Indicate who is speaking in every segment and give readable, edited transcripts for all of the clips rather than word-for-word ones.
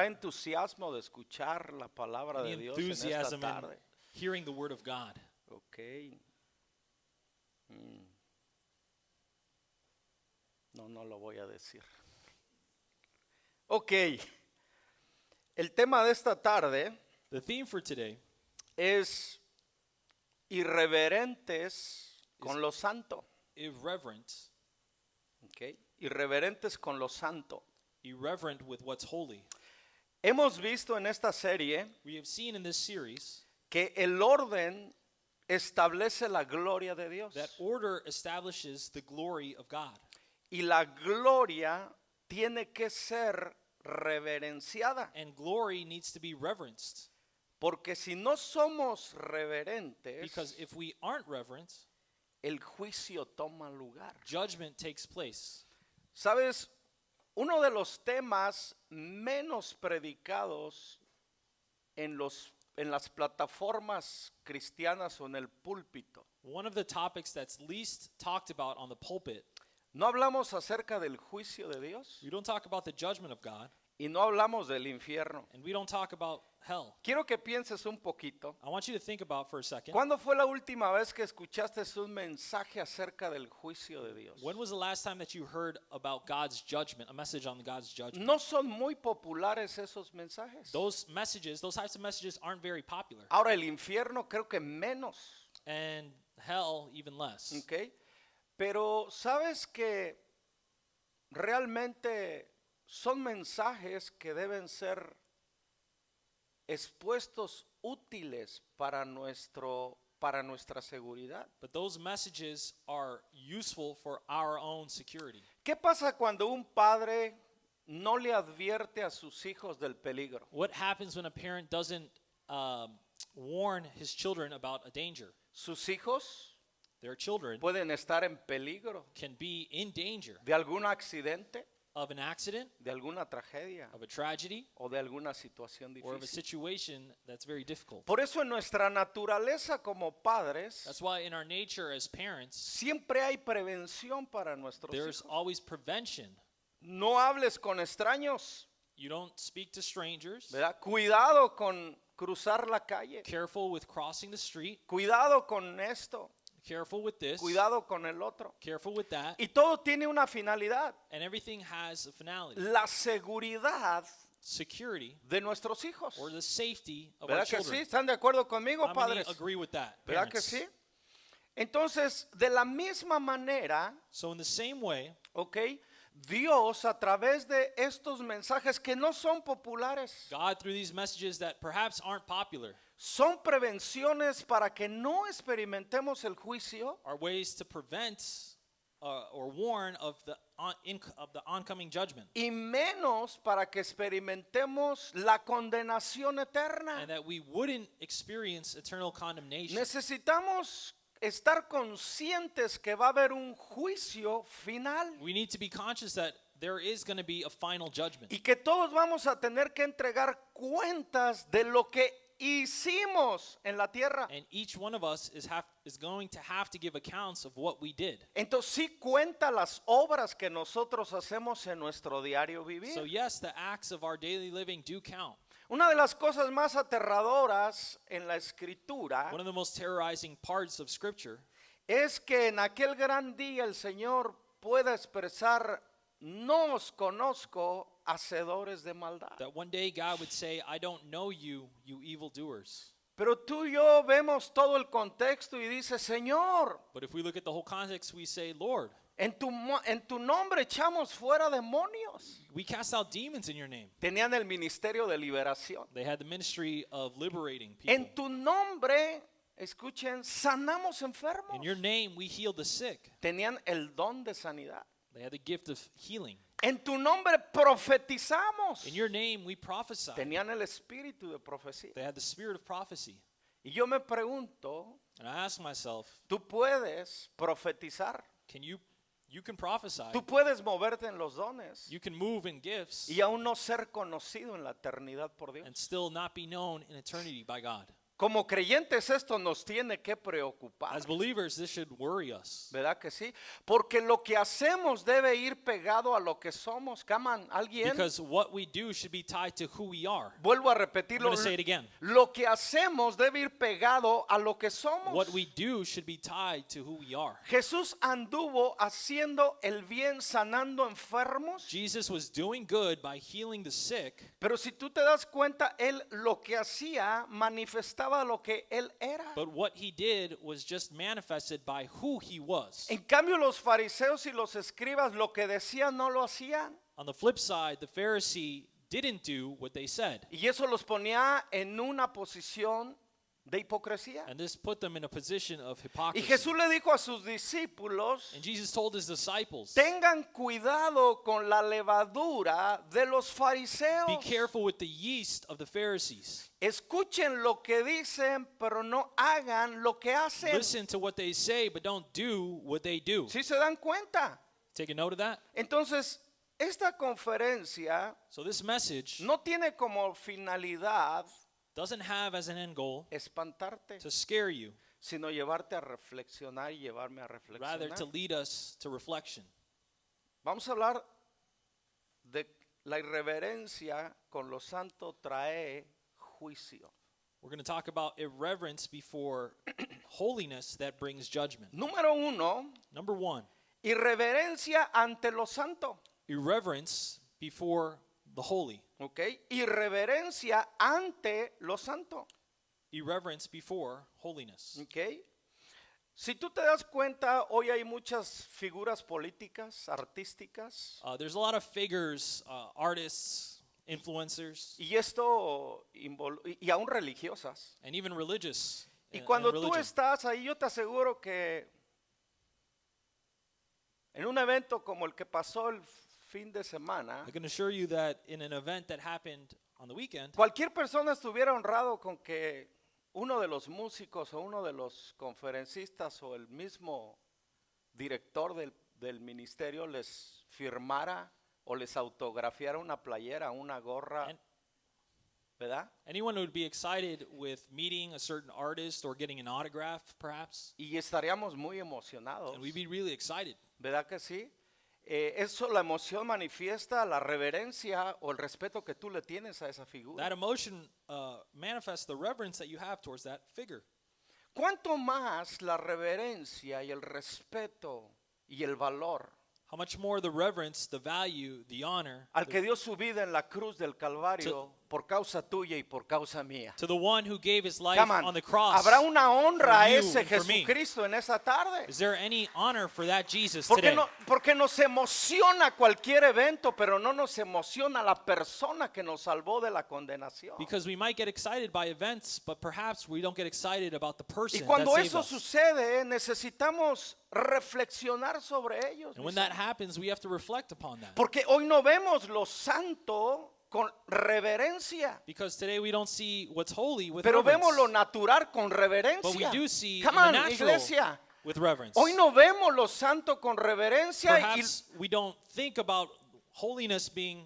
Speaker 1: entusiasmo de escuchar la palabra
Speaker 2: The
Speaker 1: de Dios en esta
Speaker 2: enthusiasm in
Speaker 1: tarde?
Speaker 2: hearing the word of God.
Speaker 1: Ok. No lo voy a decir. Ok. El tema de esta tarde
Speaker 2: The theme for today
Speaker 1: es irreverentes con lo santo.
Speaker 2: irreverent,
Speaker 1: Ok. Irreverentes con lo santo.
Speaker 2: irreverent with what's holy.
Speaker 1: Hemos visto en esta serie
Speaker 2: We have seen in this series
Speaker 1: que el orden establece la gloria de Dios.
Speaker 2: that order establishes the glory of God.
Speaker 1: Y la gloria tiene que ser reverenciada.
Speaker 2: And glory needs to be reverenced.
Speaker 1: Porque si no somos reverentes,
Speaker 2: Because if we aren't reverent,
Speaker 1: el juicio toma lugar.
Speaker 2: judgment takes place.
Speaker 1: ¿Sabes? Uno de los temas menos predicados en las plataformas cristianas o en el púlpito.
Speaker 2: One of the topics that's least talked about on the pulpit,
Speaker 1: No hablamos acerca del juicio de Dios
Speaker 2: we don't talk about the judgment of God,
Speaker 1: y no hablamos del infierno.
Speaker 2: and we don't talk about hell.
Speaker 1: Quiero que pienses un poquito.
Speaker 2: I want you to think about for a second.
Speaker 1: ¿Cuándo fue la última vez que escuchaste un mensaje acerca del juicio de Dios?
Speaker 2: When was the last time that you heard about God's judgment, a message on God's judgment?
Speaker 1: No son muy populares esos mensajes.
Speaker 2: Those messages, those types of messages aren't very popular.
Speaker 1: Ahora el infierno creo que menos.
Speaker 2: And hell even less.
Speaker 1: ¿Ok? Pero sabes que realmente son mensajes que deben ser expuestos útiles para nuestra seguridad.
Speaker 2: But those messages are useful for our own security.
Speaker 1: ¿Qué pasa cuando un padre no le advierte a sus hijos del peligro?
Speaker 2: What happens when a parent doesn't warn his children about a danger?
Speaker 1: Sus hijos
Speaker 2: Their children
Speaker 1: pueden estar en peligro
Speaker 2: can be in danger
Speaker 1: de algún accidente,
Speaker 2: of an accident,
Speaker 1: de alguna tragedia
Speaker 2: of a tragedy,
Speaker 1: o de alguna situación
Speaker 2: or of a
Speaker 1: difícil.
Speaker 2: situation that's very difficult.
Speaker 1: Por eso en nuestra naturaleza como padres
Speaker 2: That's why in our nature as parents,
Speaker 1: siempre hay prevención para nuestros
Speaker 2: there's
Speaker 1: hijos.
Speaker 2: always prevention.
Speaker 1: No hables con extraños,
Speaker 2: You don't speak to strangers.
Speaker 1: ¿verdad? Cuidado con cruzar la calle.
Speaker 2: Careful with crossing the street.
Speaker 1: Cuidado con esto.
Speaker 2: Careful with this.
Speaker 1: Cuidado con el otro.
Speaker 2: Careful with that.
Speaker 1: Y todo tiene una finalidad.
Speaker 2: And everything has a finality.
Speaker 1: La seguridad
Speaker 2: Security
Speaker 1: de nuestros hijos.
Speaker 2: or the safety of our
Speaker 1: ¿Verdad que sí?
Speaker 2: children.
Speaker 1: ¿Están de acuerdo conmigo,
Speaker 2: How many
Speaker 1: padres?
Speaker 2: agree with that?
Speaker 1: ¿Verdad que
Speaker 2: Parents?
Speaker 1: sí? Entonces, de la misma manera,
Speaker 2: So in the same way,
Speaker 1: ¿ok? Dios a través de estos mensajes que no son populares,
Speaker 2: God through these messages that perhaps aren't popular
Speaker 1: son prevenciones para que no experimentemos el juicio,
Speaker 2: are ways to prevent or warn of the oncoming judgment,
Speaker 1: y menos para que experimentemos la condenación eterna.
Speaker 2: and that we wouldn't experience eternal condemnation.
Speaker 1: Necesitamos estar conscientes que va a haber un juicio final
Speaker 2: We need to be conscious that there is going to be a final judgment,
Speaker 1: y que todos vamos a tener que entregar cuentas de lo que hicimos en la tierra.
Speaker 2: and each one of us is going to have to give accounts of what we did.
Speaker 1: Entonces sí cuenta las obras que nosotros hacemos en nuestro diario vivir.
Speaker 2: So yes, the acts of our daily living do count.
Speaker 1: Una de las cosas más aterradoras en la escritura
Speaker 2: One of the most terrorizing parts of Scripture
Speaker 1: es que en aquel gran día el Señor pueda expresar: no os conozco, hacedores de maldad.
Speaker 2: that one day God would say, I don't know you, you evildoers.
Speaker 1: Pero tú y yo vemos todo el contexto y dice: Señor,
Speaker 2: But if we look at the whole context, we say, Lord,
Speaker 1: en tu nombre echamos fuera demonios.
Speaker 2: we cast out demons in your name.
Speaker 1: Tenían el ministerio de liberación.
Speaker 2: They had the ministry of liberating people.
Speaker 1: En tu nombre, escuchen, sanamos enfermos.
Speaker 2: In your name, we healed the sick.
Speaker 1: Tenían el don de sanidad.
Speaker 2: They had the gift of healing.
Speaker 1: En tu nombre profetizamos.
Speaker 2: In your name, we prophesied.
Speaker 1: Tenían el espíritu de profecía.
Speaker 2: They had the spirit of prophecy.
Speaker 1: Y yo me pregunto,
Speaker 2: And I ask myself,
Speaker 1: ¿tú puedes profetizar?
Speaker 2: you can prophesy,
Speaker 1: ¿Tú puedes moverte en los dones
Speaker 2: you can move in gifts,
Speaker 1: y aún no ser conocido en la eternidad por Dios?
Speaker 2: and still not be known in eternity by God?
Speaker 1: Como creyentes esto nos tiene que preocupar,
Speaker 2: As believers, this should worry us.
Speaker 1: ¿verdad que sí? Porque lo que hacemos debe ir pegado a lo que somos. Come on, ¿alguien?
Speaker 2: Because what we do should be tied to who we are.
Speaker 1: Vuelvo a
Speaker 2: I'm
Speaker 1: repetirlo.
Speaker 2: going to say it again.
Speaker 1: Lo que hacemos debe ir pegado a lo que somos.
Speaker 2: What we do should be tied to who we are.
Speaker 1: Jesús anduvo haciendo el bien, sanando enfermos.
Speaker 2: Jesus was doing good by healing the sick,
Speaker 1: Pero si tú te das cuenta, él lo que hacía manifestaba lo que él era.
Speaker 2: but what he did was just manifested by who he was.
Speaker 1: En cambio, los fariseos y los escribas lo que decían no lo hacían.
Speaker 2: On the flip side, the Pharisee didn't do what they said.
Speaker 1: Y eso los ponía en una posición de hipocresía.
Speaker 2: And this put them in a position of
Speaker 1: Y
Speaker 2: hypocrisy.
Speaker 1: Jesús le dijo a sus discípulos,
Speaker 2: And Jesus told his disciples,
Speaker 1: tengan cuidado con la levadura de los
Speaker 2: be
Speaker 1: fariseos.
Speaker 2: careful with the yeast of the Pharisees.
Speaker 1: Escuchen lo que dicen, pero no hagan lo que hacen.
Speaker 2: Listen to what they say, but don't do what they do.
Speaker 1: ¿Sí se dan cuenta?
Speaker 2: Take a note of that.
Speaker 1: Entonces, esta conferencia
Speaker 2: So this message
Speaker 1: no tiene como finalidad
Speaker 2: doesn't have as an end goal
Speaker 1: espantarte,
Speaker 2: to scare you,
Speaker 1: sino llevarte a reflexionar y llevarme a
Speaker 2: rather to
Speaker 1: reflexionar.
Speaker 2: lead us to reflection.
Speaker 1: Vamos a hablar de la irreverencia con lo santo trae juicio.
Speaker 2: We're going to talk about irreverence before holiness that brings judgment.
Speaker 1: Número uno,
Speaker 2: Number one,
Speaker 1: irreverencia ante lo santo.
Speaker 2: irreverence before the holy.
Speaker 1: ¿Ok? Irreverencia ante lo santo.
Speaker 2: Irreverence before holiness.
Speaker 1: ¿Ok? Si tú te das cuenta, hoy hay muchas figuras políticas, artísticas,
Speaker 2: There's a lot of figures, artists, influencers,
Speaker 1: y esto y aún religiosas.
Speaker 2: and even religious.
Speaker 1: Y
Speaker 2: and
Speaker 1: cuando tú
Speaker 2: religion.
Speaker 1: estás ahí, yo te aseguro que en un evento como el que pasó el fin de semana,
Speaker 2: I can assure you that in an event that happened on the weekend,
Speaker 1: cualquier persona estuviera honrado con que uno de los músicos o uno de los conferencistas o el mismo director del ministerio les firmara o les autografiara una playera, una gorra,
Speaker 2: And-
Speaker 1: ¿verdad?
Speaker 2: anyone would be excited with meeting a certain artist or getting an autograph, perhaps,
Speaker 1: Y estaríamos muy emocionados,
Speaker 2: and we'd be really excited.
Speaker 1: ¿verdad que sí? Eso, la emoción manifiesta la reverencia o el respeto que tú le tienes a esa figura.
Speaker 2: That emotion manifests the reverence that you have towards that figure.
Speaker 1: ¿Cuánto más la reverencia y el respeto y el valor
Speaker 2: How much more the reverence, the value, the honor
Speaker 1: al que dio su vida en la cruz del Calvario por causa tuya y por causa mía?
Speaker 2: to the one who gave his life
Speaker 1: Come on.
Speaker 2: on the cross.
Speaker 1: ¿Habrá una honra a
Speaker 2: for you
Speaker 1: ese
Speaker 2: and for me.
Speaker 1: Jesucristo en esa tarde?
Speaker 2: Is there any honor for that Jesus
Speaker 1: Porque,
Speaker 2: today?
Speaker 1: porque nos emociona cualquier evento, pero no nos emociona la persona que nos salvó de la condenación.
Speaker 2: Because we might get excited by events, but perhaps we don't get excited about the
Speaker 1: Y
Speaker 2: person that
Speaker 1: cuando
Speaker 2: saved
Speaker 1: eso
Speaker 2: us.
Speaker 1: sucede, necesitamos reflexionar sobre ellos.
Speaker 2: And when that happens, we have to reflect upon that.
Speaker 1: Porque hoy no vemos lo santo con reverencia,
Speaker 2: Because today we don't see what's holy with
Speaker 1: pero
Speaker 2: reverence.
Speaker 1: vemos lo natural con
Speaker 2: But we
Speaker 1: reverencia.
Speaker 2: do see
Speaker 1: Come
Speaker 2: in the
Speaker 1: on,
Speaker 2: natural
Speaker 1: iglesia.
Speaker 2: with reverence.
Speaker 1: Hoy no vemos lo santo con reverencia
Speaker 2: Perhaps we don't think about holiness being,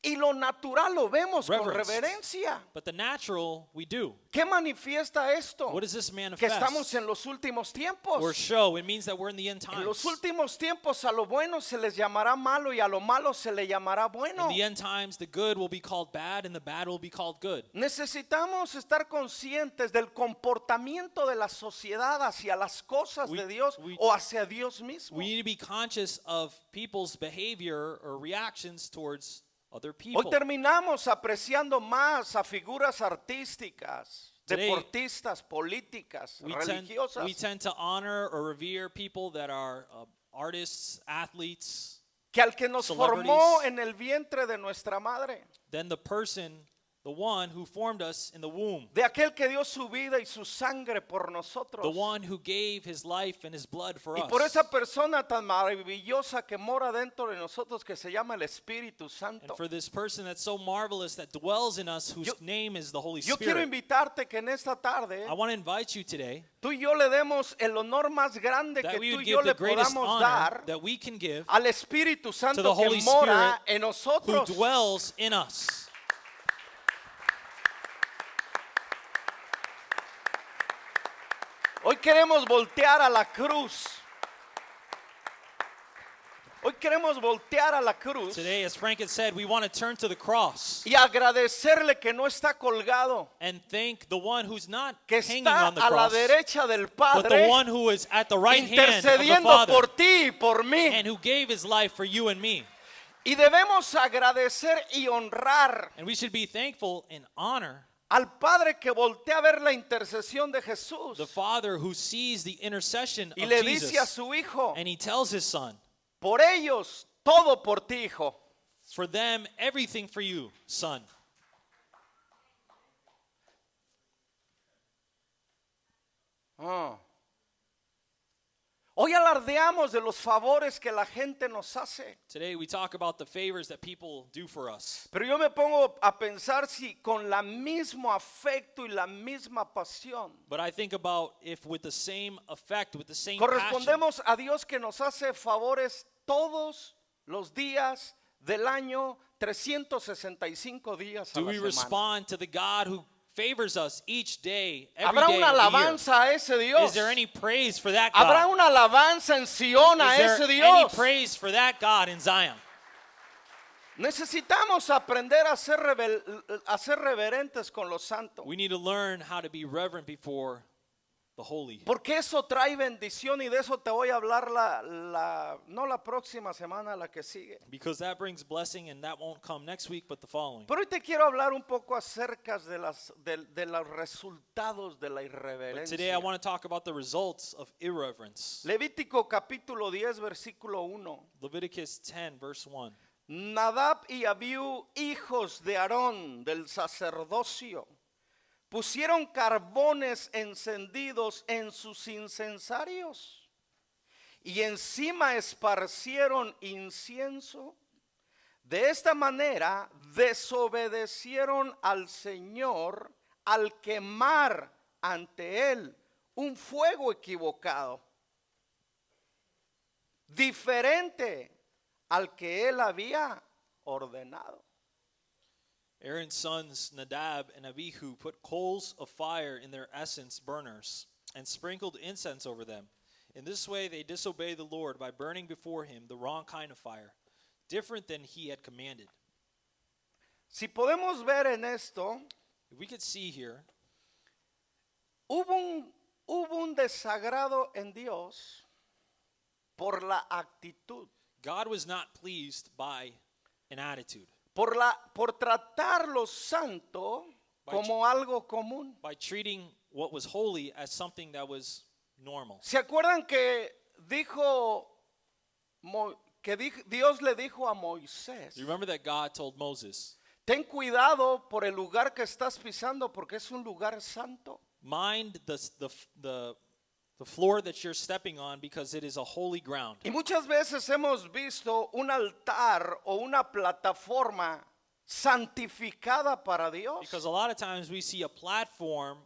Speaker 1: y lo natural lo vemos con
Speaker 2: Reverence.
Speaker 1: reverencia.
Speaker 2: but the natural we do.
Speaker 1: ¿Qué manifiesta esto?
Speaker 2: What does this
Speaker 1: Que
Speaker 2: manifest?
Speaker 1: estamos en los últimos
Speaker 2: Or
Speaker 1: tiempos.
Speaker 2: show? It means that we're in the end
Speaker 1: En los
Speaker 2: times.
Speaker 1: últimos tiempos a lo bueno se les llamará malo y a lo malo se le llamará
Speaker 2: In
Speaker 1: bueno.
Speaker 2: the end times, the good will be called bad and the bad will be called good.
Speaker 1: Necesitamos estar conscientes del comportamiento de la sociedad hacia las cosas de Dios o hacia Dios mismo.
Speaker 2: We need to be conscious of people's behavior or reactions towards other
Speaker 1: Hoy
Speaker 2: people.
Speaker 1: terminamos apreciando más a figuras artísticas,
Speaker 2: Today,
Speaker 1: deportistas, políticas,
Speaker 2: We
Speaker 1: religiosas,
Speaker 2: tend to honor or revere people that are artists, athletes,
Speaker 1: que al que nos
Speaker 2: celebrities.
Speaker 1: formó en el vientre de nuestra madre,
Speaker 2: than the person, the one who formed us in the womb,
Speaker 1: de aquel que dio su vida y su sangre por nosotros.
Speaker 2: the one who gave his life and his blood for
Speaker 1: Y
Speaker 2: us.
Speaker 1: por esa persona tan maravillosa que mora dentro de nosotros que se llama el Espíritu
Speaker 2: And
Speaker 1: Santo.
Speaker 2: for this person that's so marvelous that dwells in us, whose
Speaker 1: Yo-
Speaker 2: name is the Holy
Speaker 1: Yo quiero
Speaker 2: Spirit.
Speaker 1: invitarte que en esta tarde
Speaker 2: I want to invite you today
Speaker 1: tú y yo le demos el honor más grande que
Speaker 2: that we
Speaker 1: tú
Speaker 2: would
Speaker 1: y yo
Speaker 2: give the
Speaker 1: le
Speaker 2: greatest
Speaker 1: podamos
Speaker 2: honor
Speaker 1: dar
Speaker 2: that we can give
Speaker 1: al Espíritu
Speaker 2: to
Speaker 1: Santo
Speaker 2: the
Speaker 1: que
Speaker 2: Holy
Speaker 1: mora
Speaker 2: Spirit
Speaker 1: en
Speaker 2: who
Speaker 1: nosotros.
Speaker 2: dwells in us.
Speaker 1: Hoy queremos voltear a la cruz. Hoy queremos voltear a la cruz
Speaker 2: Today, as Frank had said, we want to turn to the cross
Speaker 1: y agradecerle que no está colgado,
Speaker 2: and thank the one who's not
Speaker 1: que
Speaker 2: hanging
Speaker 1: está
Speaker 2: on the
Speaker 1: a la
Speaker 2: cross,
Speaker 1: derecha del
Speaker 2: but the
Speaker 1: Padre,
Speaker 2: one who is at the right hand of the
Speaker 1: intercediendo
Speaker 2: Father
Speaker 1: por ti y por mí.
Speaker 2: and who gave his life for you and me.
Speaker 1: Y debemos agradecer y honrar
Speaker 2: And we should be thankful and honor
Speaker 1: al Padre que voltea a ver la intercesión de Jesús
Speaker 2: the Father who sees the intercession
Speaker 1: y
Speaker 2: of
Speaker 1: le dice a
Speaker 2: Jesus.
Speaker 1: su Hijo,
Speaker 2: And he tells his Son,
Speaker 1: por ellos, todo por ti, Hijo.
Speaker 2: for them, everything for you, Son.
Speaker 1: Ah. Hoy alardeamos de los favores que la gente nos hace.
Speaker 2: Today we talk about the favors that people do for us.
Speaker 1: Pero yo me pongo a pensar si con la mismo afecto y la misma pasión
Speaker 2: But I think about if with the same effect, with the same passion,
Speaker 1: correspondemos a Dios que nos hace favores todos los días del año, 365 días a
Speaker 2: do
Speaker 1: la
Speaker 2: we
Speaker 1: semana.
Speaker 2: respond to the God who favors us each day, every
Speaker 1: ¿Habrá
Speaker 2: day
Speaker 1: una
Speaker 2: of the year?
Speaker 1: alabanza a ese Dios?
Speaker 2: Is there any praise for that
Speaker 1: ¿Habrá
Speaker 2: God?
Speaker 1: una alabanza en Sion a
Speaker 2: Is
Speaker 1: ese
Speaker 2: there any
Speaker 1: Dios?
Speaker 2: praise for that God in Zion?
Speaker 1: Necesitamos aprender a ser reverentes con los santos.
Speaker 2: We need to learn how to be reverent before the holy.
Speaker 1: Porque eso trae bendición y de eso te voy a hablar no la próxima semana, la que sigue.
Speaker 2: Because that brings blessing, and that won't come next week, but the following.
Speaker 1: Pero hoy te quiero hablar un poco acerca de los resultados de la
Speaker 2: But today I
Speaker 1: irreverencia.
Speaker 2: want to talk about the results of irreverence.
Speaker 1: Levítico capítulo 10, versículo 1.
Speaker 2: Leviticus 10, verse 1.
Speaker 1: Nadab y Abiú, hijos de Aarón, del sacerdocio, pusieron carbones encendidos en sus incensarios y encima esparcieron incienso. De esta manera desobedecieron al Señor al quemar ante él un fuego equivocado, diferente al que él había ordenado.
Speaker 2: Aaron's sons Nadab and Abihu put coals of fire in their essence burners and sprinkled incense over them. In this way they disobeyed the Lord by burning before him the wrong kind of fire, different than he had commanded.
Speaker 1: Si podemos ver en esto,
Speaker 2: If we could see here,
Speaker 1: hubo un desagrado en Dios por la actitud,
Speaker 2: God was not pleased by an attitude,
Speaker 1: por tratar lo santo como algo común.
Speaker 2: by treating what was holy as something that was normal.
Speaker 1: ¿Se acuerdan que Dios le dijo a Moisés,
Speaker 2: You remember that God told Moses,
Speaker 1: ten cuidado por el lugar que estás pisando porque es un lugar santo?
Speaker 2: mind the floor that you're stepping on because it is a holy ground.
Speaker 1: Y muchas veces hemos visto un altar o una plataforma santificada para Dios.
Speaker 2: Because a lot of times we see a platform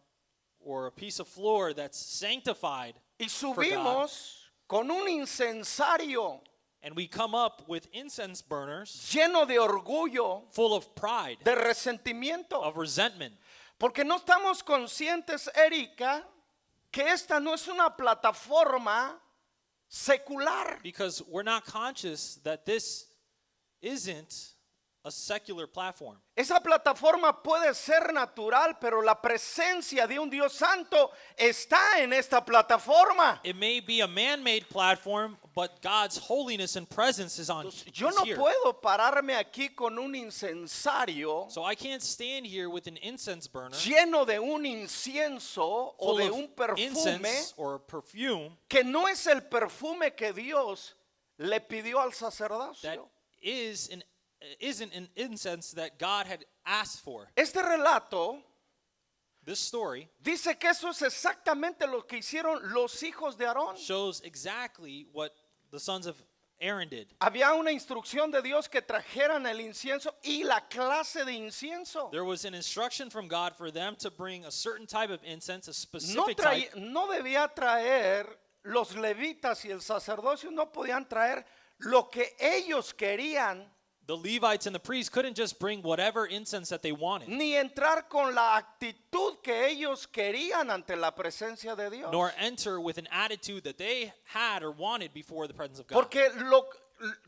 Speaker 2: or a piece of floor that's sanctified
Speaker 1: Y
Speaker 2: for God,
Speaker 1: subimos con un incensario
Speaker 2: and we come up with incense burners
Speaker 1: lleno de orgullo,
Speaker 2: full of pride,
Speaker 1: de resentimiento.
Speaker 2: of resentment.
Speaker 1: Porque no estamos conscientes, Erika, que esta no es una plataforma secular.
Speaker 2: Because we're not conscious that this isn't a secular platform.
Speaker 1: Esa plataforma puede ser natural, pero la presencia de un Dios santo está en esta plataforma.
Speaker 2: It may be a man-made platform, but God's holiness and presence is on
Speaker 1: Yo
Speaker 2: is
Speaker 1: no
Speaker 2: here.
Speaker 1: puedo pararme aquí con un incensario
Speaker 2: So I can't stand here with an incense burner
Speaker 1: lleno de un incienso o
Speaker 2: full
Speaker 1: de
Speaker 2: of
Speaker 1: un perfume
Speaker 2: incense or perfume
Speaker 1: que no es el perfume que Dios le pidió al
Speaker 2: that
Speaker 1: sacerdocio.
Speaker 2: isn't an incense that God had asked for.
Speaker 1: Este relato
Speaker 2: This story
Speaker 1: dice que eso es exactamente lo que hicieron los hijos de Aarón.
Speaker 2: shows exactly what the sons of Aaron did.
Speaker 1: Había una instrucción de Dios que trajeran el incienso y la clase de incienso.
Speaker 2: There was an instruction from God for them to bring a certain type of incense, a specific type.
Speaker 1: No debía traer los levitas y el sacerdocio, no podían traer lo que ellos querían
Speaker 2: the Levites and the priests couldn't just bring whatever incense that they wanted,
Speaker 1: ni entrar con la actitud que ellos querían ante la presencia de Dios.
Speaker 2: nor enter with an attitude that they had or wanted before the presence of God.
Speaker 1: Porque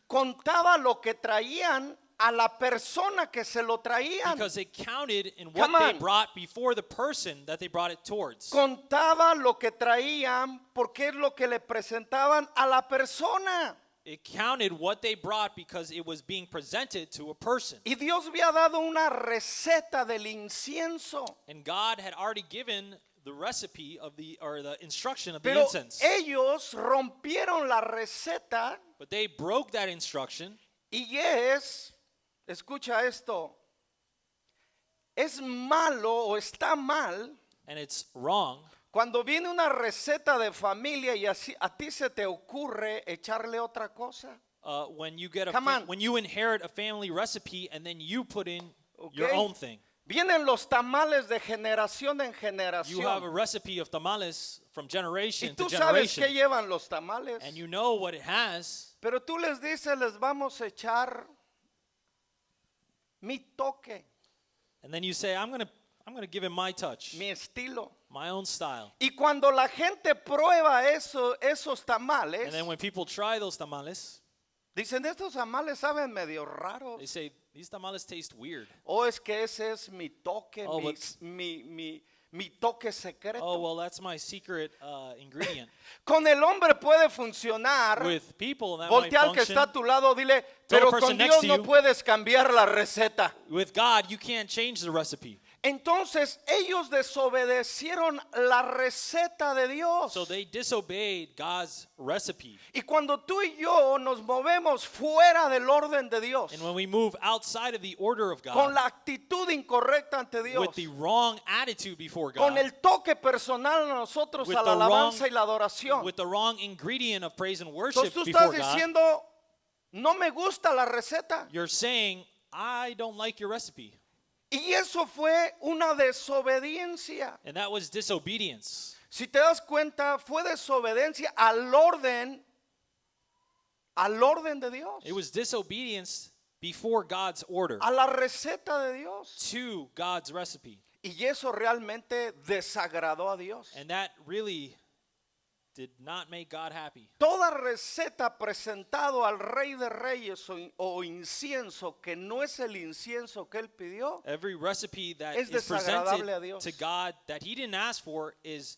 Speaker 1: contaba lo que traían a la persona que se lo traían.
Speaker 2: Because it counted in
Speaker 1: Come
Speaker 2: what they
Speaker 1: on.
Speaker 2: brought before the person that they brought it towards.
Speaker 1: Contaba lo que traían porque es lo que le presentaban a la persona.
Speaker 2: It counted what they brought because it was being presented to a person.
Speaker 1: Y Dios había dado una receta del incienso.
Speaker 2: And God had already given the recipe of the instruction of the
Speaker 1: Pero
Speaker 2: incense.
Speaker 1: ellos rompieron la receta
Speaker 2: But they broke that instruction.
Speaker 1: y escucha esto, es malo o está mal
Speaker 2: And it's wrong
Speaker 1: cuando viene una receta de familia y así a ti se te ocurre echarle otra cosa.
Speaker 2: when you get
Speaker 1: Come on.
Speaker 2: when you inherit a family recipe and then you put in your
Speaker 1: Okay.
Speaker 2: own thing.
Speaker 1: Vienen los tamales de generación en
Speaker 2: You have a
Speaker 1: generación.
Speaker 2: recipe of tamales from
Speaker 1: Y
Speaker 2: generation to
Speaker 1: tú sabes
Speaker 2: generation.
Speaker 1: qué llevan los tamales.
Speaker 2: And you know what it has.
Speaker 1: Pero tú les dices, les vamos a echar mi toque,
Speaker 2: And then you say, I'm gonna give him my touch,
Speaker 1: mi estilo.
Speaker 2: my own style.
Speaker 1: Y cuando la gente prueba esos tamales,
Speaker 2: And then when people try those tamales,
Speaker 1: dicen, estos tamales saben medio
Speaker 2: they
Speaker 1: raros.
Speaker 2: say, these tamales taste weird.
Speaker 1: O es que ese es mi toque,
Speaker 2: Oh,
Speaker 1: mi toque secreto.
Speaker 2: Oh, well, that's my secret ingredient.
Speaker 1: Con el hombre puede funcionar.
Speaker 2: With people, that might
Speaker 1: Voltea al que
Speaker 2: function.
Speaker 1: está a tu lado, dile,
Speaker 2: Tell the
Speaker 1: pero
Speaker 2: person
Speaker 1: con
Speaker 2: next
Speaker 1: Dios
Speaker 2: to
Speaker 1: no
Speaker 2: you.
Speaker 1: puedes cambiar la receta.
Speaker 2: With God, you can't change the recipe.
Speaker 1: Entonces ellos desobedecieron la receta de Dios.
Speaker 2: So they disobeyed God's recipe.
Speaker 1: Y cuando tú y yo nos movemos fuera del orden de Dios,
Speaker 2: And when we move outside of the order of
Speaker 1: con
Speaker 2: God,
Speaker 1: la actitud incorrecta ante Dios,
Speaker 2: with the wrong attitude before
Speaker 1: con
Speaker 2: God,
Speaker 1: el toque personal a nosotros
Speaker 2: With
Speaker 1: a la
Speaker 2: the wrong-
Speaker 1: alabanza y la adoración,
Speaker 2: with the wrong ingredient of praise and worship
Speaker 1: entonces tú
Speaker 2: before
Speaker 1: estás
Speaker 2: God,
Speaker 1: diciendo, no me gusta la receta.
Speaker 2: you're saying, I don't like your recipe.
Speaker 1: Y eso fue una desobediencia.
Speaker 2: And that was disobedience.
Speaker 1: Si te das cuenta, fue desobediencia al orden de Dios,
Speaker 2: It was disobedience before God's order
Speaker 1: a la receta de Dios.
Speaker 2: to God's recipe.
Speaker 1: Y eso realmente desagradó a Dios.
Speaker 2: And that really did not make God happy.
Speaker 1: Toda receta presentado al Rey de Reyes o incienso que no es el incienso que él pidió,
Speaker 2: Every recipe that
Speaker 1: Es
Speaker 2: is
Speaker 1: desagradable a
Speaker 2: presented
Speaker 1: Dios.
Speaker 2: to God that he didn't ask for is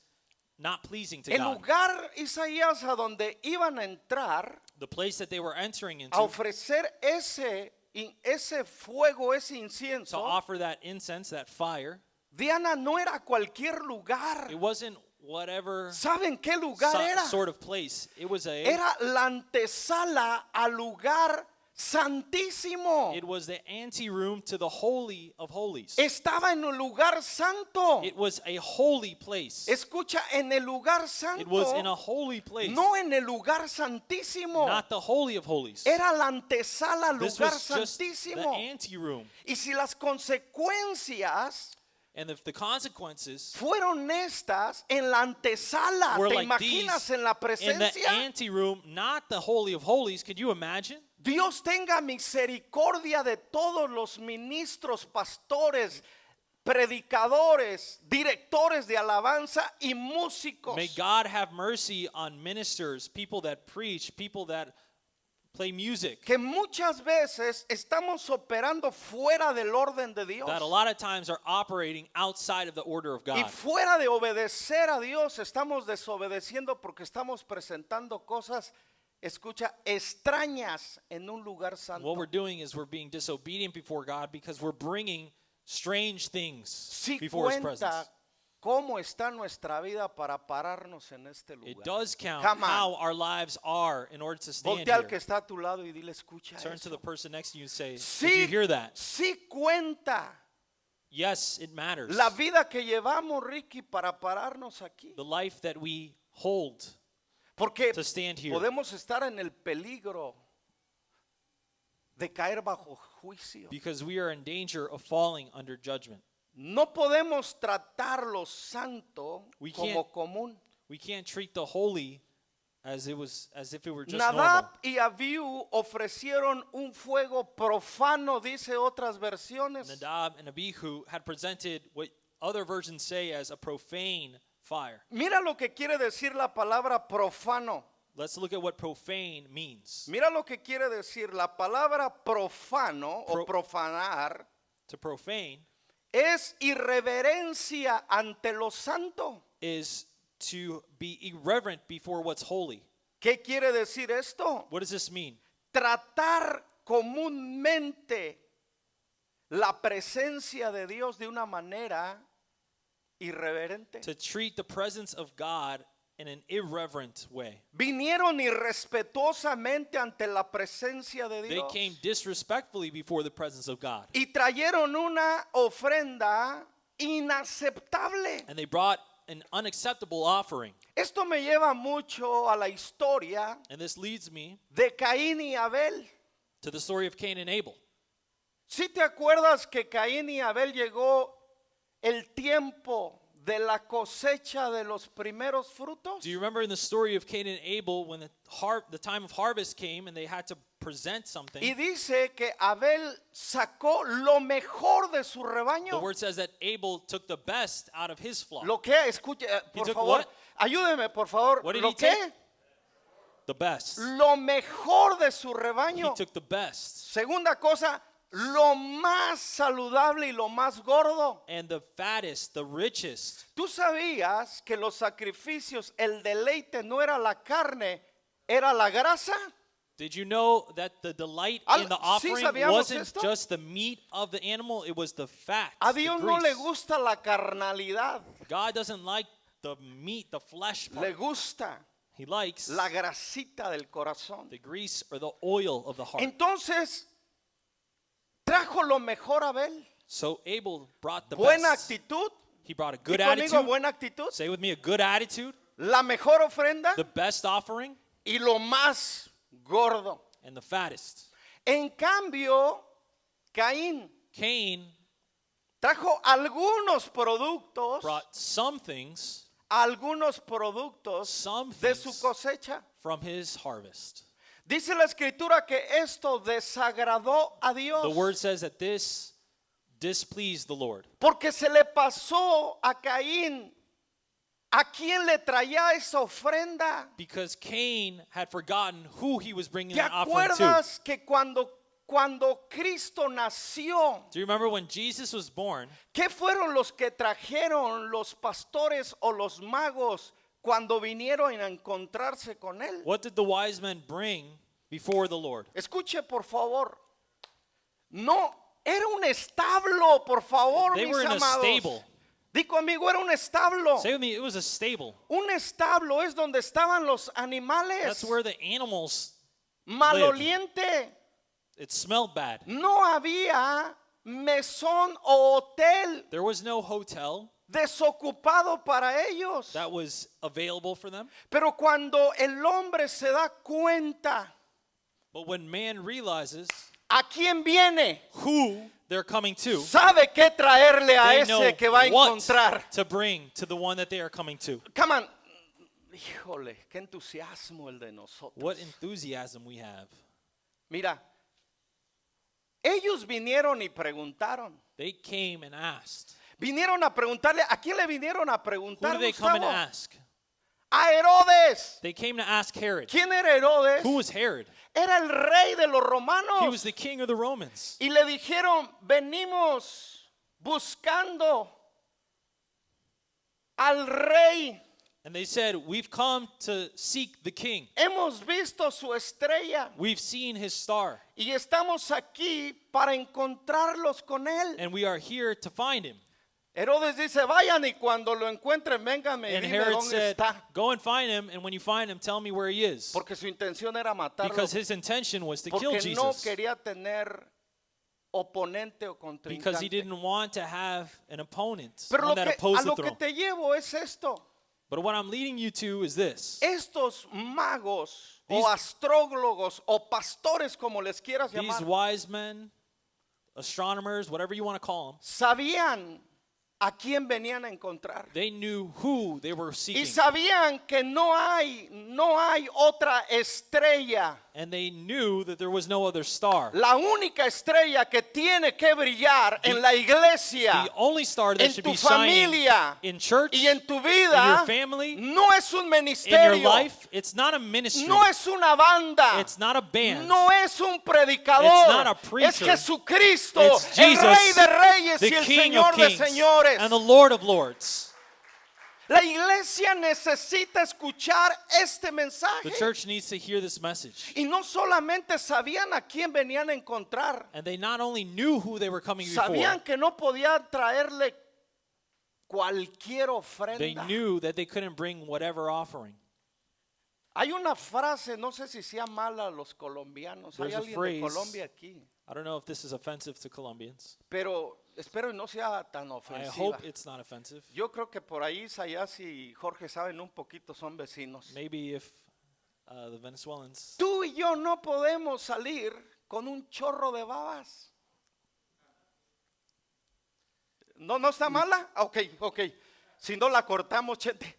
Speaker 2: not pleasing to
Speaker 1: el
Speaker 2: God.
Speaker 1: lugar, Isaías, a donde iban a entrar
Speaker 2: The place that they were entering
Speaker 1: a
Speaker 2: into
Speaker 1: ofrecer ese fuego, ese
Speaker 2: to
Speaker 1: incienso,
Speaker 2: offer that incense, that fire,
Speaker 1: Diana, no era cualquier lugar.
Speaker 2: it wasn't whatever
Speaker 1: ¿Saben qué lugar era?
Speaker 2: sort of place. It was
Speaker 1: Era la antesala al lugar santísimo.
Speaker 2: It was the anteroom to the Holy of Holies.
Speaker 1: Estaba en un lugar santo.
Speaker 2: It was a holy place.
Speaker 1: Escucha, en el lugar
Speaker 2: It was in
Speaker 1: santo,
Speaker 2: a holy place,
Speaker 1: no en el lugar santísimo.
Speaker 2: not the Holy of Holies.
Speaker 1: Era la antesala al
Speaker 2: This
Speaker 1: lugar
Speaker 2: was just the
Speaker 1: santísimo.
Speaker 2: anteroom.
Speaker 1: Y si las consecuencias
Speaker 2: And if the consequences
Speaker 1: fueron estas en la antesala,
Speaker 2: were
Speaker 1: ¿te
Speaker 2: like
Speaker 1: imaginas
Speaker 2: these
Speaker 1: en la
Speaker 2: in the
Speaker 1: presencia?
Speaker 2: anteroom, not the Holy of Holies, could you imagine?
Speaker 1: Dios tenga misericordia de todos los ministros, pastores, predicadores, directores de alabanza y músicos.
Speaker 2: May God have mercy on ministers, people that preach, people that play music,
Speaker 1: Que muchas veces estamos operando fuera del orden de Dios.
Speaker 2: that a lot of times are operating outside of the order of
Speaker 1: Y
Speaker 2: God.
Speaker 1: fuera de obedecer a Dios, estamos desobedeciendo porque estamos presentando cosas, escucha, extrañas en un lugar
Speaker 2: What
Speaker 1: santo.
Speaker 2: we're doing is we're being disobedient before God because we're bringing strange things
Speaker 1: Si
Speaker 2: before His presence.
Speaker 1: cuenta cómo está nuestra vida para pararnos en este
Speaker 2: It
Speaker 1: lugar.
Speaker 2: does count
Speaker 1: Come on.
Speaker 2: how our lives are in order to stand
Speaker 1: Voltea al que
Speaker 2: here.
Speaker 1: está a tu lado y dile, escucha
Speaker 2: Turn to the
Speaker 1: eso.
Speaker 2: person next to you and say, did
Speaker 1: Sí,
Speaker 2: you hear that?
Speaker 1: sí cuenta
Speaker 2: Yes, it matters.
Speaker 1: la vida que llevamos, Ricky, para pararnos aquí.
Speaker 2: The life that we hold
Speaker 1: Porque
Speaker 2: to stand here.
Speaker 1: podemos estar en el peligro de caer bajo juicio.
Speaker 2: Because we are in danger of falling under judgment.
Speaker 1: No podemos tratar lo santo
Speaker 2: We
Speaker 1: como común.
Speaker 2: We can't treat the holy as if it were just
Speaker 1: Nadab
Speaker 2: normal.
Speaker 1: y Abiú ofrecieron un fuego profano, dice otras versiones.
Speaker 2: Nadab and Abihu had presented what other versions say as a profane fire.
Speaker 1: Mira lo que quiere decir la palabra profano.
Speaker 2: Let's look at what profane means.
Speaker 1: Mira lo que quiere decir la palabra profano o profanar.
Speaker 2: To profane
Speaker 1: Es irreverencia ante lo santo.
Speaker 2: is to be irreverent before what's holy.
Speaker 1: ¿Qué quiere decir esto?
Speaker 2: What does this mean?
Speaker 1: Tratar comúnmente la presencia de Dios de una manera irreverente.
Speaker 2: To treat the presence of God in an irreverent way.
Speaker 1: Vinieron irrespetuosamente ante la presencia de
Speaker 2: They
Speaker 1: Dios
Speaker 2: came disrespectfully before the presence of God.
Speaker 1: y trajeron una ofrenda inaceptable.
Speaker 2: And they brought an unacceptable offering.
Speaker 1: Esto me lleva mucho a la historia
Speaker 2: And this leads me
Speaker 1: de Caín y Abel.
Speaker 2: to the story of Cain and Abel.
Speaker 1: ¿Sí te acuerdas que Caín y Abel llegó el tiempo de la cosecha de los primeros frutos?
Speaker 2: Do you remember in the story of Cain and Abel when the time of harvest came and they had to present something?
Speaker 1: Y dice que Abel sacó lo mejor de su
Speaker 2: The
Speaker 1: rebaño.
Speaker 2: word says that Abel took the best out of his flock.
Speaker 1: Lo que, escuche,
Speaker 2: He
Speaker 1: por
Speaker 2: took
Speaker 1: favor,
Speaker 2: what?
Speaker 1: ayúdeme, por favor.
Speaker 2: What did
Speaker 1: ¿Lo
Speaker 2: he
Speaker 1: qué?
Speaker 2: take? The best.
Speaker 1: Lo mejor de su
Speaker 2: He
Speaker 1: rebaño.
Speaker 2: took the best.
Speaker 1: Segunda cosa, lo más saludable y lo más gordo.
Speaker 2: And the fattest, the richest.
Speaker 1: ¿Tú sabías que los sacrificios, el deleite no era la carne, era la grasa?
Speaker 2: Did you know that the delight in the
Speaker 1: Sí
Speaker 2: offering
Speaker 1: sabíamos
Speaker 2: wasn't
Speaker 1: esto.
Speaker 2: just the meat of the animal, it was the fat,
Speaker 1: A
Speaker 2: the
Speaker 1: Dios no le
Speaker 2: grease.
Speaker 1: gusta la carnalidad,
Speaker 2: God doesn't like the meat, the flesh
Speaker 1: le
Speaker 2: part.
Speaker 1: gusta
Speaker 2: He likes
Speaker 1: la grasita del corazón.
Speaker 2: the grease or the oil of the heart.
Speaker 1: Entonces, trajo lo mejor Abel.
Speaker 2: So Abel brought the
Speaker 1: Buena
Speaker 2: best.
Speaker 1: actitud.
Speaker 2: He brought a
Speaker 1: Di
Speaker 2: good
Speaker 1: conmigo,
Speaker 2: attitude.
Speaker 1: buena actitud.
Speaker 2: Say with me, a good attitude,
Speaker 1: La mejor ofrenda
Speaker 2: the best offering,
Speaker 1: y lo más gordo.
Speaker 2: and the fattest.
Speaker 1: En cambio, Caín
Speaker 2: Cain
Speaker 1: trajo algunos productos,
Speaker 2: brought some things
Speaker 1: algunos productos
Speaker 2: Some
Speaker 1: de su
Speaker 2: things.
Speaker 1: cosecha.
Speaker 2: from his harvest.
Speaker 1: Dice la escritura que esto desagradó a Dios,
Speaker 2: The word says that this displeased the Lord
Speaker 1: porque se le pasó a Caín a quien le traía esa ofrenda.
Speaker 2: because Cain had forgotten who he was bringing
Speaker 1: ¿Te
Speaker 2: the offering to.
Speaker 1: acuerdas que cuando Cristo nació,
Speaker 2: Do you remember when Jesus was born?
Speaker 1: qué fueron los que trajeron los pastores o los magos cuando vinieron a encontrarse con él?
Speaker 2: What did the wise men bring before the Lord?
Speaker 1: Escuche, por favor. No, era un establo, por favor,
Speaker 2: They
Speaker 1: mis
Speaker 2: were in a
Speaker 1: amados.
Speaker 2: stable.
Speaker 1: Di conmigo, era un establo.
Speaker 2: Say with me, it was a stable.
Speaker 1: Un establo es donde estaban los animales.
Speaker 2: That's where the animals,
Speaker 1: Maloliente.
Speaker 2: it smelled bad.
Speaker 1: No había mesón o hotel
Speaker 2: There was no hotel
Speaker 1: desocupado para ellos.
Speaker 2: that was available for them.
Speaker 1: Pero cuando el hombre se da cuenta
Speaker 2: But when man realizes
Speaker 1: a quién viene,
Speaker 2: who they're coming to,
Speaker 1: sabe qué traerle a
Speaker 2: they know
Speaker 1: ese que va a
Speaker 2: what
Speaker 1: encontrar.
Speaker 2: to bring to the one that they are coming to.
Speaker 1: Come on. Híjole, qué entusiasmo el de nosotros.
Speaker 2: What enthusiasm we have.
Speaker 1: Mira, ellos vinieron y preguntaron.
Speaker 2: They came and asked.
Speaker 1: Vinieron a preguntarle, ¿a quién le vinieron a
Speaker 2: Who
Speaker 1: preguntar,
Speaker 2: did they come and
Speaker 1: Gustavo?
Speaker 2: ask?
Speaker 1: A Herodes.
Speaker 2: They came to ask Herod.
Speaker 1: ¿Quién era Herodes?
Speaker 2: Who was Herod?
Speaker 1: Era el rey de los
Speaker 2: He
Speaker 1: romanos.
Speaker 2: was the king of the Romans.
Speaker 1: Y le dijeron, venimos buscando al rey.
Speaker 2: And they said, we've come to seek the king.
Speaker 1: Hemos visto su estrella
Speaker 2: We've seen his star.
Speaker 1: y estamos aquí para encontrarlos con él.
Speaker 2: And we are here to find him.
Speaker 1: Herodes dice, vayan y cuando lo encuentren, vénganme y
Speaker 2: And
Speaker 1: dime
Speaker 2: Herod
Speaker 1: dónde
Speaker 2: said,
Speaker 1: está.
Speaker 2: go and find him. And when you find him, tell me where he is.
Speaker 1: Porque su intención era matarlo.
Speaker 2: Because his intention was to kill
Speaker 1: Porque no
Speaker 2: Jesus.
Speaker 1: quería tener oponente o
Speaker 2: Because he
Speaker 1: contrincante.
Speaker 2: didn't want to have an opponent,
Speaker 1: Pero
Speaker 2: one that
Speaker 1: a
Speaker 2: opposed the
Speaker 1: lo que
Speaker 2: throne.
Speaker 1: te llevo es esto.
Speaker 2: But what I'm leading you to is this.
Speaker 1: Estos magos
Speaker 2: These-
Speaker 1: o astrólogos o pastores, como les quieras
Speaker 2: These
Speaker 1: llamar,
Speaker 2: wise men, astronomers, whatever you want to call them,
Speaker 1: sabían a quién venían a encontrar.
Speaker 2: They knew who they were
Speaker 1: Y
Speaker 2: seeking.
Speaker 1: sabían que no hay otra estrella.
Speaker 2: And they knew that there was no other star.
Speaker 1: La única estrella que tiene que brillar en la iglesia,
Speaker 2: The only star that
Speaker 1: en
Speaker 2: should
Speaker 1: tu
Speaker 2: be shining
Speaker 1: familia
Speaker 2: in church,
Speaker 1: y en tu
Speaker 2: in
Speaker 1: vida,
Speaker 2: your family,
Speaker 1: no es un
Speaker 2: in your
Speaker 1: ministerio,
Speaker 2: life, it's not a ministry.
Speaker 1: no es una banda,
Speaker 2: It's not a band.
Speaker 1: no es un
Speaker 2: It's
Speaker 1: predicador,
Speaker 2: not a
Speaker 1: es
Speaker 2: preacher.
Speaker 1: Jesucristo,
Speaker 2: It's
Speaker 1: el
Speaker 2: Jesus,
Speaker 1: Rey de Reyes
Speaker 2: the
Speaker 1: y el
Speaker 2: King
Speaker 1: Señor
Speaker 2: of
Speaker 1: de
Speaker 2: Kings
Speaker 1: Señores.
Speaker 2: and the Lord of Lords.
Speaker 1: La iglesia necesita escuchar este
Speaker 2: The
Speaker 1: mensaje.
Speaker 2: church needs to hear this message.
Speaker 1: Y no solamente sabían a quién venían a encontrar,
Speaker 2: And they not only knew who they were coming before,
Speaker 1: sabían que no podían traerle cualquier
Speaker 2: they
Speaker 1: ofrenda.
Speaker 2: knew that they couldn't bring whatever offering.
Speaker 1: Hay una frase, no sé si sea mala a los colombianos. Hay
Speaker 2: There's a
Speaker 1: alguien de
Speaker 2: phrase.
Speaker 1: Colombia aquí,
Speaker 2: I don't know if this is offensive to Colombians.
Speaker 1: pero espero y no sea tan
Speaker 2: I
Speaker 1: ofensiva.
Speaker 2: hope it's not offensive.
Speaker 1: Yo creo que por ahí Sayas y Jorge saben un poquito, son vecinos.
Speaker 2: Maybe if the Venezuelans.
Speaker 1: Tú y yo no podemos salir con un chorro de babas. ¿No está mala? Ok. Si no la cortamos, chete.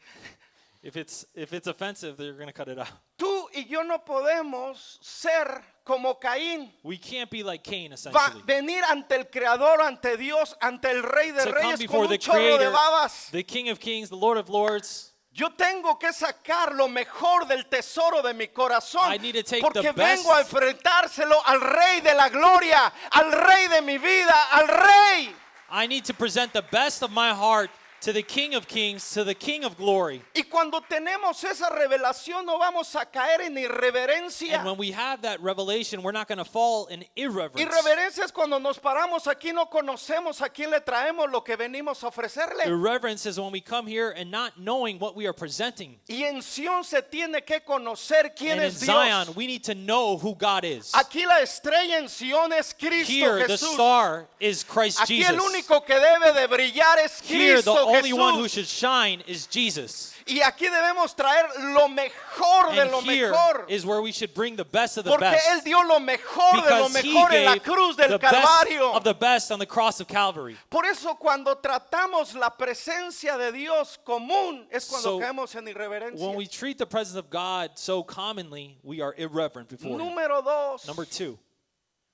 Speaker 2: If it's offensive, they're going to cut it out.
Speaker 1: Tú y yo no podemos ser como Caín.
Speaker 2: We can't be like Cain,
Speaker 1: Va
Speaker 2: essentially.
Speaker 1: venir ante el Creador, ante Dios, ante el Rey de
Speaker 2: To come
Speaker 1: Reyes
Speaker 2: before
Speaker 1: con
Speaker 2: the
Speaker 1: un chorro de
Speaker 2: Creator,
Speaker 1: babas.
Speaker 2: the King of Kings, the Lord of Lords.
Speaker 1: Yo tengo que sacar lo mejor del tesoro de mi corazón,
Speaker 2: I need to take
Speaker 1: porque
Speaker 2: the best.
Speaker 1: vengo a enfrentárselo al Rey de la Gloria, al Rey de mi vida, al Rey.
Speaker 2: I need to present the best of my heart to the King of Kings, to the King of Glory.
Speaker 1: Y cuando tenemos esa revelación no vamos a caer en irreverencia.
Speaker 2: And when we have that revelation, we're not going to fall in irreverence.
Speaker 1: Irreverencia es cuando nos paramos aquí, no conocemos a quién le traemos lo que venimos a ofrecerle.
Speaker 2: Irreverence is when we come here and not knowing what we are presenting.
Speaker 1: Y en Sion se tiene que conocer quién
Speaker 2: And in
Speaker 1: es
Speaker 2: Zion,
Speaker 1: Dios.
Speaker 2: we need to know who God is.
Speaker 1: Aquí la estrella en Sion es Cristo
Speaker 2: Here, the
Speaker 1: Jesús.
Speaker 2: star is Christ
Speaker 1: Aquí el
Speaker 2: Jesus.
Speaker 1: único que debe de brillar es
Speaker 2: Here, the
Speaker 1: Cristo
Speaker 2: only one who
Speaker 1: Jesús.
Speaker 2: should shine is Jesus.
Speaker 1: Y aquí debemos traer lo mejor de
Speaker 2: And
Speaker 1: lo
Speaker 2: here
Speaker 1: mejor.
Speaker 2: is where we should bring the best of the
Speaker 1: Porque Él
Speaker 2: best.
Speaker 1: dio lo mejor de lo
Speaker 2: Because he
Speaker 1: mejor en la
Speaker 2: gave
Speaker 1: cruz del
Speaker 2: the best
Speaker 1: Calvario.
Speaker 2: of the best on the cross of Calvary.
Speaker 1: Por eso cuando tratamos la presencia de Dios común es cuando
Speaker 2: So,
Speaker 1: caemos en irreverencia.
Speaker 2: When we treat the presence of God so commonly, we are irreverent before Him.
Speaker 1: Número 2,
Speaker 2: Number 2,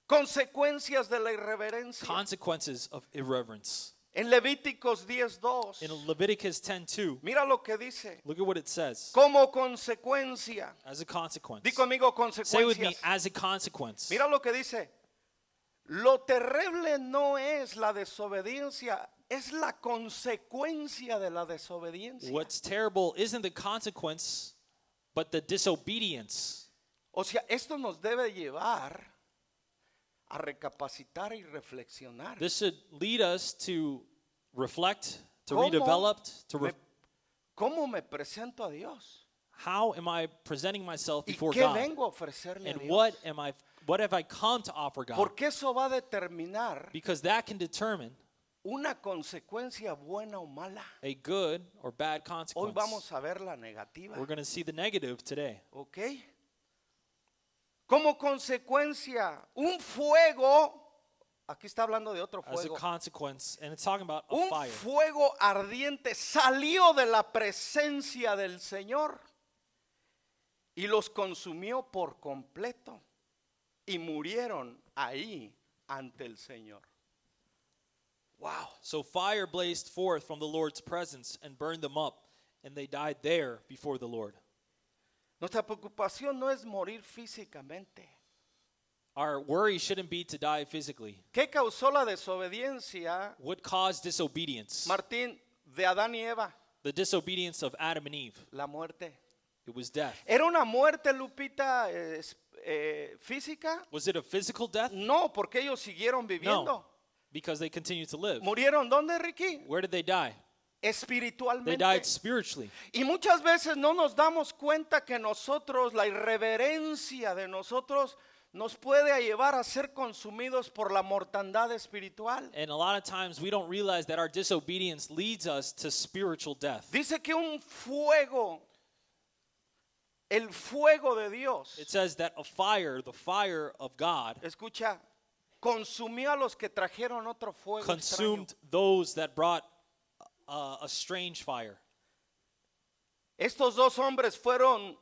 Speaker 1: consecuencias de la irreverencia.
Speaker 2: consequences of irreverence.
Speaker 1: En Levíticos 10:2,
Speaker 2: In Leviticus 10:2,
Speaker 1: mira lo que dice.
Speaker 2: look at what it says.
Speaker 1: Como consecuencia.
Speaker 2: As a consequence.
Speaker 1: Di conmigo
Speaker 2: Say with me,
Speaker 1: consecuencias.
Speaker 2: as a consequence.
Speaker 1: Mira lo que dice. Lo terrible no es la desobediencia, es la consecuencia de la desobediencia.
Speaker 2: What's terrible isn't the consequence, but the disobedience.
Speaker 1: O sea, esto nos debe llevar a recapacitar y reflexionar.
Speaker 2: This should lead us to reflect, to
Speaker 1: ¿Cómo
Speaker 2: redevelop, to
Speaker 1: ¿Cómo me presento a Dios?
Speaker 2: how am I presenting myself
Speaker 1: ¿Y
Speaker 2: before
Speaker 1: qué
Speaker 2: God?
Speaker 1: vengo a ofrecerle a
Speaker 2: And
Speaker 1: Dios?
Speaker 2: what have I come to offer God?
Speaker 1: Porque eso va a determinar
Speaker 2: Because that can determine
Speaker 1: una consecuencia buena o mala.
Speaker 2: a good or bad
Speaker 1: Hoy
Speaker 2: consequence.
Speaker 1: vamos a ver la negativa.
Speaker 2: We're going to see the negative today.
Speaker 1: ¿Ok? Como consecuencia, un fuego, aquí está hablando de otro
Speaker 2: As a
Speaker 1: fuego,
Speaker 2: consequence, and it's talking about a
Speaker 1: un
Speaker 2: fire.
Speaker 1: fuego ardiente salió de la presencia del Señor y los consumió por completo y murieron ahí ante el Señor. Wow.
Speaker 2: So fire blazed forth from the Lord's presence and burned them up, and they died there before the Lord.
Speaker 1: Nuestra preocupación no es morir físicamente.
Speaker 2: Our worry shouldn't be to die physically.
Speaker 1: ¿Qué causó la desobediencia,
Speaker 2: What caused disobedience?
Speaker 1: Martín, de Adán y Eva?
Speaker 2: The disobedience of Adam and Eve.
Speaker 1: La muerte.
Speaker 2: It was death.
Speaker 1: ¿Era una muerte, Lupita, física?
Speaker 2: Was it a physical death?
Speaker 1: No, porque ellos siguieron viviendo.
Speaker 2: No, because they continued to live.
Speaker 1: ¿Murieron dónde, Ricky?
Speaker 2: Where did they die? They
Speaker 1: Espiritualmente.
Speaker 2: died spiritually.
Speaker 1: Y muchas veces no nos damos cuenta que nosotros, la irreverencia de nosotros, nos puede llevar a ser consumidos por la mortandad espiritual.
Speaker 2: And a lot of times we don't realize that our disobedience leads us to spiritual death.
Speaker 1: Dice que un fuego, el fuego de Dios,
Speaker 2: It says that a fire, the fire of God,
Speaker 1: escucha, consumió a los que trajeron otro fuego extraño.
Speaker 2: consumed those that brought a strange fire.
Speaker 1: Estos dos hombres fueron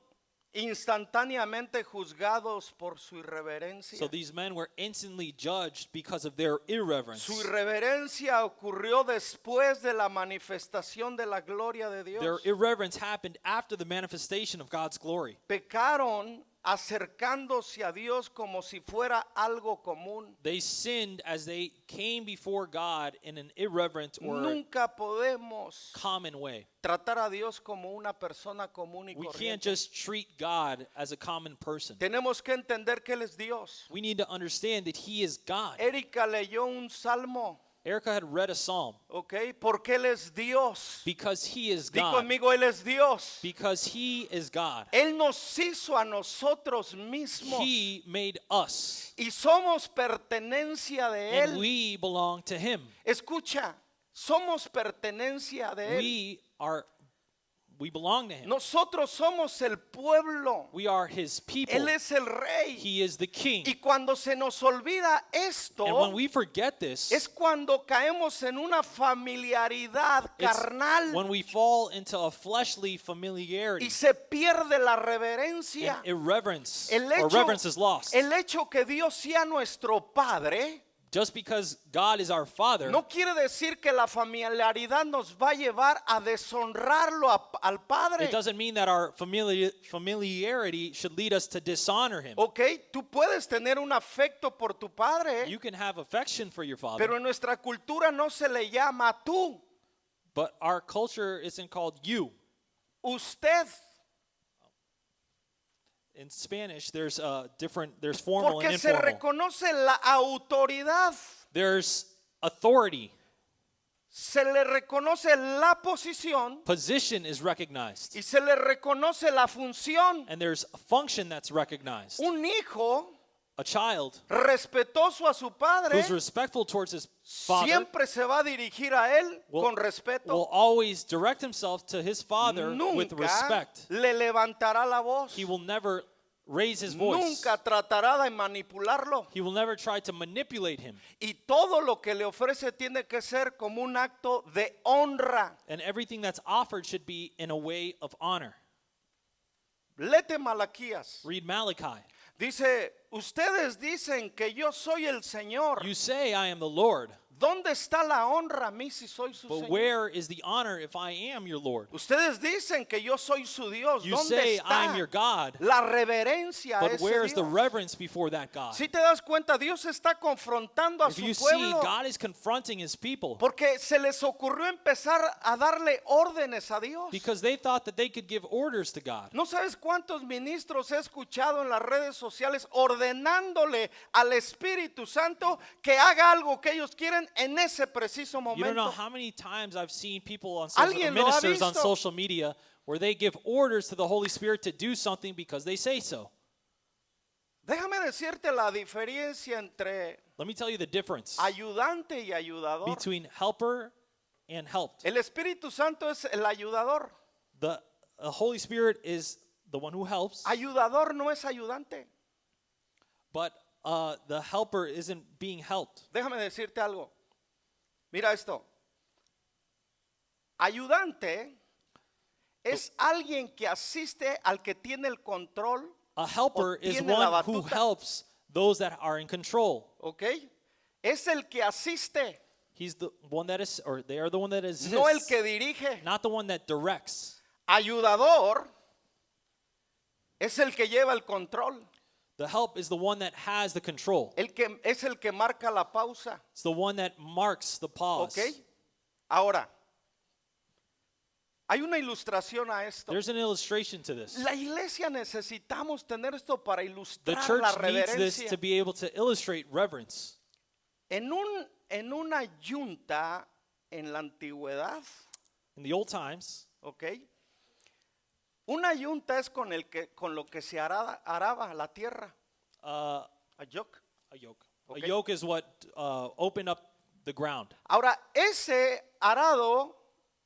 Speaker 1: instantáneamente juzgados por su irreverencia.
Speaker 2: So these men were instantly judged because of their irreverence.
Speaker 1: Su irreverencia ocurrió después de la manifestación de la gloria de
Speaker 2: Their
Speaker 1: Dios.
Speaker 2: irreverence happened after the manifestation of God's glory.
Speaker 1: Pecaron acercándose a Dios como si fuera algo común.
Speaker 2: They sinned as they came before God in an irreverent or
Speaker 1: Nunca podemos
Speaker 2: common way.
Speaker 1: tratar a Dios como una persona común y
Speaker 2: We can't
Speaker 1: corriente.
Speaker 2: just treat God as a common person.
Speaker 1: Tenemos que entender que Él es Dios.
Speaker 2: We need to understand that He is God.
Speaker 1: Erika leyó un salmo,
Speaker 2: Erica had read a psalm
Speaker 1: ¿ok? Porque Él es Dios.
Speaker 2: because He is
Speaker 1: Di
Speaker 2: God.
Speaker 1: conmigo, Él es Dios.
Speaker 2: Because He is God.
Speaker 1: Él nos hizo a nosotros mismos
Speaker 2: He made us.
Speaker 1: y somos pertenencia de
Speaker 2: And
Speaker 1: Él.
Speaker 2: we belong to Him.
Speaker 1: Escucha, somos pertenencia de Él.
Speaker 2: We belong to Him.
Speaker 1: Nosotros somos el pueblo.
Speaker 2: We are His people.
Speaker 1: Él es el rey.
Speaker 2: He is the King.
Speaker 1: Y cuando se nos olvida esto,
Speaker 2: And when we forget this,
Speaker 1: es cuando caemos en una familiaridad
Speaker 2: it's
Speaker 1: carnal
Speaker 2: when we fall into a fleshly
Speaker 1: y
Speaker 2: familiarity
Speaker 1: se pierde la reverencia.
Speaker 2: and irreverence,
Speaker 1: El
Speaker 2: or reverence is lost.
Speaker 1: hecho que Dios sea nuestro Padre
Speaker 2: Just because God is our Father
Speaker 1: no quiere decir que la familiaridad nos va a llevar a deshonrarlo al Padre.
Speaker 2: it doesn't mean that our familiarity should lead us to dishonor Him.
Speaker 1: Ok, tú puedes tener un afecto por tu Padre,
Speaker 2: You can have affection for your Father,
Speaker 1: pero en nuestra cultura no se le llama tú,
Speaker 2: but our culture isn't called you.
Speaker 1: usted,
Speaker 2: In Spanish, there's formal and
Speaker 1: porque se
Speaker 2: informal.
Speaker 1: reconoce la autoridad,
Speaker 2: There's authority.
Speaker 1: se le reconoce la posición
Speaker 2: Position is recognized.
Speaker 1: y se le reconoce la función.
Speaker 2: And there's a function that's recognized.
Speaker 1: Un hijo
Speaker 2: A child
Speaker 1: respetuoso a su padre
Speaker 2: who's respectful towards his father
Speaker 1: siempre se va a dirigir a él con respeto.
Speaker 2: will always direct himself to his father with
Speaker 1: Nunca
Speaker 2: respect.
Speaker 1: le levantará la voz.
Speaker 2: He will never raise his voice.
Speaker 1: Nunca tratará de manipularlo.
Speaker 2: He will never try to manipulate him.
Speaker 1: Y todo lo que le ofrece tiene que ser como un acto de honra.
Speaker 2: And everything that's offered should be in a way of honor.
Speaker 1: Léete Malaquías.
Speaker 2: Read Malachi.
Speaker 1: Dice, ustedes dicen que yo soy el Señor.
Speaker 2: You say, I am the Lord.
Speaker 1: ¿Dónde está la honra a mí si soy su
Speaker 2: But
Speaker 1: Señor?
Speaker 2: where is the honor if I am your Lord?
Speaker 1: Ustedes dicen que yo soy su Dios.
Speaker 2: You
Speaker 1: ¿Dónde
Speaker 2: say,
Speaker 1: está
Speaker 2: I'm your God.
Speaker 1: la reverencia a
Speaker 2: But
Speaker 1: ese
Speaker 2: where is the
Speaker 1: Dios?
Speaker 2: reverence before that God?
Speaker 1: Si te das cuenta, Dios está confrontando a
Speaker 2: If
Speaker 1: su
Speaker 2: you see,
Speaker 1: pueblo
Speaker 2: God is confronting His people
Speaker 1: porque se les ocurrió empezar a darle órdenes a Dios.
Speaker 2: because they thought that they could give orders to God.
Speaker 1: ¿No sabes cuántos ministros he escuchado en las redes sociales ordenándole al Espíritu Santo que haga algo que ellos quieren en ese preciso
Speaker 2: You don't know
Speaker 1: momento?
Speaker 2: how many times I've seen people on
Speaker 1: ¿Alguien lo ha
Speaker 2: ministers on
Speaker 1: visto?
Speaker 2: social media where they give orders to the Holy Spirit to do something because they say so.
Speaker 1: Déjame decirte la diferencia entre
Speaker 2: Let me tell you the difference
Speaker 1: ayudante y ayudador.
Speaker 2: between helper and helped.
Speaker 1: El Espíritu Santo es el ayudador.
Speaker 2: The Holy Spirit is the one who helps,
Speaker 1: Ayudador no es ayudante.
Speaker 2: but the helper isn't being helped.
Speaker 1: Déjame decirte algo. Mira esto. Ayudante es alguien que asiste al que tiene el control,
Speaker 2: A helper is
Speaker 1: tiene la
Speaker 2: one who
Speaker 1: batuta.
Speaker 2: helps those that are in control.
Speaker 1: ¿ok? Es el que asiste,
Speaker 2: He's the one that is, or they are the one that assists,
Speaker 1: no el que dirige.
Speaker 2: not the one that directs.
Speaker 1: Ayudador es el que lleva el control,
Speaker 2: The help is the one that has the control.
Speaker 1: es el que marca la pausa,
Speaker 2: It's the one that marks the pause.
Speaker 1: ¿ok? Ahora, hay una ilustración a esto.
Speaker 2: There's an illustration to this.
Speaker 1: La iglesia necesitamos tener esto para
Speaker 2: The
Speaker 1: ilustrar
Speaker 2: church
Speaker 1: la
Speaker 2: needs this
Speaker 1: reverencia.
Speaker 2: to be able to illustrate reverence.
Speaker 1: En una yunta en la antigüedad,
Speaker 2: In the old times,
Speaker 1: ¿ok? Una yunta es con lo que se araba la tierra.
Speaker 2: a
Speaker 1: A yoke.
Speaker 2: yoke.
Speaker 1: Okay.
Speaker 2: A yoke is what opened up the ground.
Speaker 1: Ahora, ese arado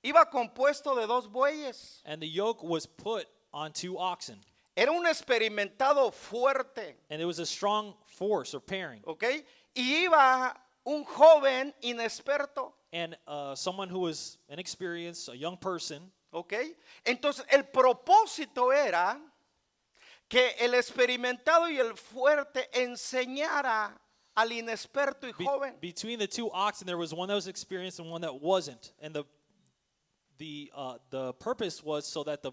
Speaker 1: iba compuesto de dos bueyes.
Speaker 2: And the yoke was put on 2 oxen.
Speaker 1: Era un experimentado fuerte,
Speaker 2: And it was a strong force or pairing.
Speaker 1: ¿ok? Y iba un joven inexperto.
Speaker 2: and someone who was inexperienced, a young person.
Speaker 1: ¿Ok? Entonces el propósito era que el experimentado y el fuerte enseñara al inexperto y joven.
Speaker 2: Between the two oxen, there was one that was experienced and one that wasn't, and the purpose was so that the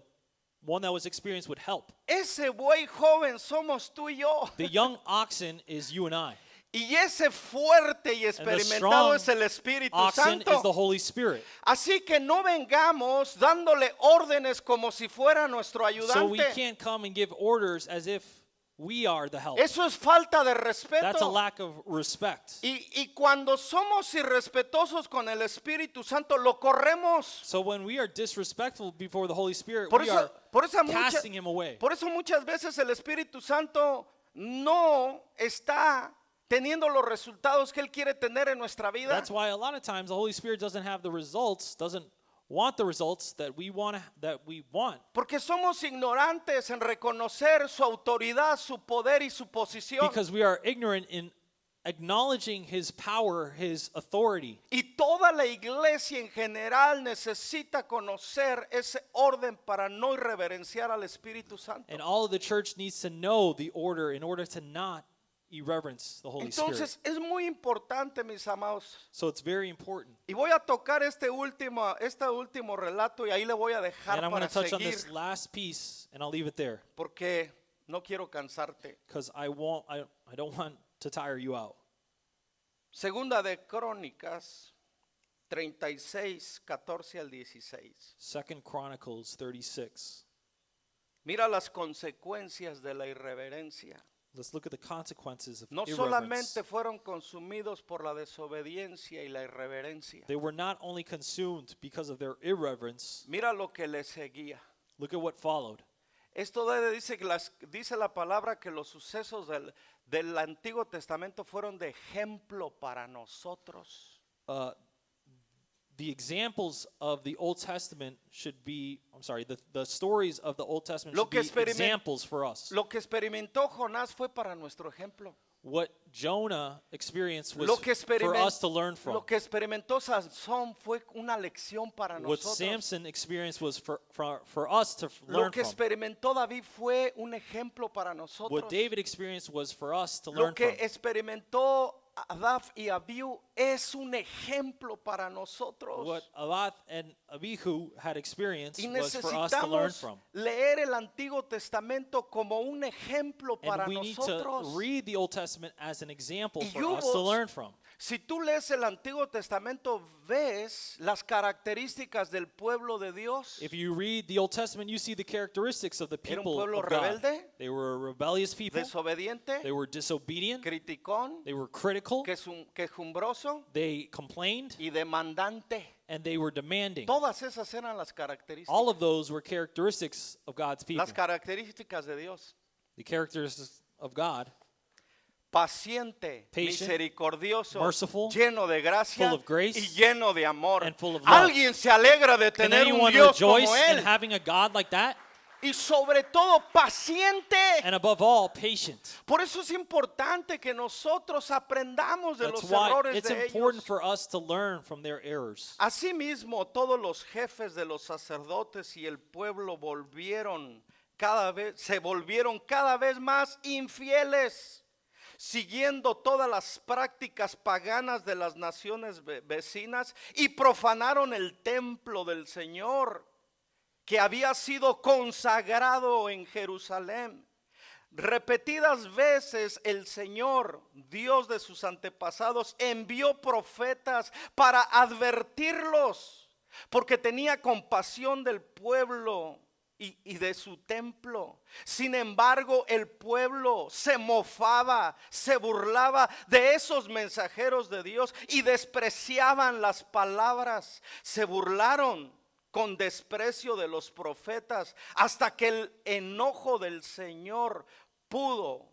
Speaker 2: one that was experienced would help.
Speaker 1: Ese buey joven somos tú y yo.
Speaker 2: The young oxen is you and I.
Speaker 1: Y ese fuerte y experimentado
Speaker 2: strong
Speaker 1: es el Espíritu
Speaker 2: Oxen is the
Speaker 1: Santo.
Speaker 2: Holy Spirit.
Speaker 1: Así que no vengamos dándole órdenes como si fuera nuestro
Speaker 2: So we
Speaker 1: ayudante.
Speaker 2: can't come and give orders as if we are the help.
Speaker 1: Eso es falta de
Speaker 2: That's a
Speaker 1: respeto.
Speaker 2: lack of respect.
Speaker 1: Y cuando somos irrespetuosos con el Espíritu Santo, lo corremos.
Speaker 2: So when we are disrespectful before the Holy Spirit,
Speaker 1: Por
Speaker 2: we
Speaker 1: eso,
Speaker 2: are
Speaker 1: por eso
Speaker 2: casting him away.
Speaker 1: por eso muchas veces el Espíritu Santo no está teniendo los resultados que Él quiere tener en nuestra vida.
Speaker 2: That's why a lot of times the Holy Spirit doesn't have the results, doesn't want the results that we want.
Speaker 1: Porque somos ignorantes en reconocer su autoridad, su poder y su posición.
Speaker 2: Because we are ignorant in acknowledging his power, his authority.
Speaker 1: Y toda la iglesia en general necesita conocer ese orden para no irreverenciar al Espíritu Santo.
Speaker 2: And all of the church needs to know the order in order to not irreverence the Holy Spirit.
Speaker 1: Entonces es muy importante, mis amados.
Speaker 2: So it's very important.
Speaker 1: Y voy a tocar este último relato y ahí le voy a dejar
Speaker 2: And I'm going
Speaker 1: para
Speaker 2: to touch on
Speaker 1: seguir
Speaker 2: this last piece, and I'll leave it there
Speaker 1: porque no quiero cansarte.
Speaker 2: because I don't want to tire you out.
Speaker 1: Segunda de Crónicas 36, 14 al 16.
Speaker 2: 2 Chronicles 36.
Speaker 1: Mira las consecuencias de la irreverencia.
Speaker 2: Let's look at the consequences of
Speaker 1: No
Speaker 2: irreverence.
Speaker 1: solamente fueron consumidos por la desobediencia y la irreverencia.
Speaker 2: They were not only consumed because of their irreverence.
Speaker 1: Mira lo que le seguía.
Speaker 2: Look at what followed.
Speaker 1: Esto dice la palabra que los sucesos del Antiguo Testamento fueron de ejemplo para nosotros.
Speaker 2: The examples of the Old Testament should be, the stories of the Old Testament
Speaker 1: Lo
Speaker 2: should
Speaker 1: que
Speaker 2: be examples for us.
Speaker 1: Lo que experimentó Jonás fue para nuestro ejemplo.
Speaker 2: What Jonah experienced was
Speaker 1: Lo que
Speaker 2: for us to learn from.
Speaker 1: Lo que experimentó Sansón fue una lección para
Speaker 2: What
Speaker 1: nosotros.
Speaker 2: Samson experienced was for us to
Speaker 1: Lo
Speaker 2: learn
Speaker 1: que
Speaker 2: from.
Speaker 1: experimentó David fue un ejemplo para nosotros.
Speaker 2: What David experienced was for us to
Speaker 1: Lo
Speaker 2: learn
Speaker 1: que
Speaker 2: from.
Speaker 1: experimentó Adaf y Abiú es un ejemplo para nosotros.
Speaker 2: What Adath and Abihu had experienced
Speaker 1: Y
Speaker 2: was for us to learn
Speaker 1: necesitamos
Speaker 2: from.
Speaker 1: leer el Antiguo Testamento como un ejemplo para
Speaker 2: And we need to
Speaker 1: nosotros.
Speaker 2: read the Old Testament as an example
Speaker 1: Y
Speaker 2: for us to learn from.
Speaker 1: Si tú lees el Antiguo Testamento, ves las características del pueblo de Dios.
Speaker 2: If you read the Old Testament, you see the characteristics of the
Speaker 1: Era un
Speaker 2: people
Speaker 1: pueblo
Speaker 2: of God.
Speaker 1: rebelde,
Speaker 2: They were a rebellious people.
Speaker 1: Desobediente,
Speaker 2: They were disobedient.
Speaker 1: criticón,
Speaker 2: They were critical.
Speaker 1: quejumbroso
Speaker 2: They complained.
Speaker 1: y demandante.
Speaker 2: And they were demanding.
Speaker 1: Todas esas eran las características.
Speaker 2: All of those were characteristics of God's people.
Speaker 1: Las características de Dios.
Speaker 2: The characteristics of God.
Speaker 1: Paciente,
Speaker 2: Patient,
Speaker 1: misericordioso,
Speaker 2: merciful,
Speaker 1: lleno de gracia
Speaker 2: full of grace,
Speaker 1: y lleno de amor.
Speaker 2: and full of love.
Speaker 1: Alguien se alegra de
Speaker 2: Can
Speaker 1: tener un
Speaker 2: anyone
Speaker 1: Dios como
Speaker 2: rejoice in
Speaker 1: Él.
Speaker 2: having a God like that?
Speaker 1: Y sobre todo paciente.
Speaker 2: And above all, patient.
Speaker 1: Por eso es importante que nosotros aprendamos de
Speaker 2: That's
Speaker 1: los
Speaker 2: why
Speaker 1: errores
Speaker 2: it's
Speaker 1: de
Speaker 2: important
Speaker 1: ellos.
Speaker 2: for us to learn from their errors.
Speaker 1: Asimismo, todos los jefes de los sacerdotes y el pueblo se volvieron cada vez más infieles, siguiendo todas las prácticas paganas de las naciones vecinas y profanaron el templo del Señor que había sido consagrado en Jerusalén. Repetidas veces el Señor, Dios de sus antepasados, envió profetas para advertirlos, porque tenía compasión del pueblo y de su templo. Sin embargo, el pueblo se mofaba, se burlaba de esos mensajeros de Dios y despreciaban las palabras. Se burlaron con desprecio de los profetas hasta que el enojo del Señor pudo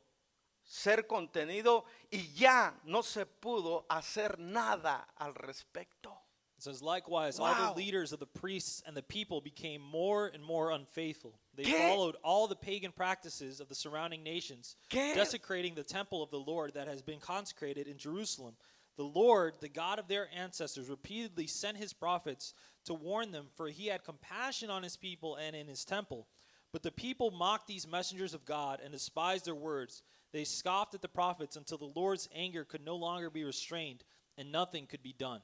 Speaker 1: ser contenido y ya no se pudo hacer nada al respecto.
Speaker 2: It says, likewise, all
Speaker 1: Wow.
Speaker 2: the leaders of the priests and the people became more and more unfaithful. They
Speaker 1: ¿Qué?
Speaker 2: followed all the pagan practices of the surrounding nations,
Speaker 1: ¿Qué?
Speaker 2: desecrating the temple of the Lord that has been consecrated in Jerusalem. The Lord, the God of their ancestors, repeatedly sent his prophets to warn them, for he had compassion on his people and in his temple. But the people mocked these messengers of God and despised their words. They scoffed at the prophets until the Lord's anger could no longer be restrained and nothing could be done.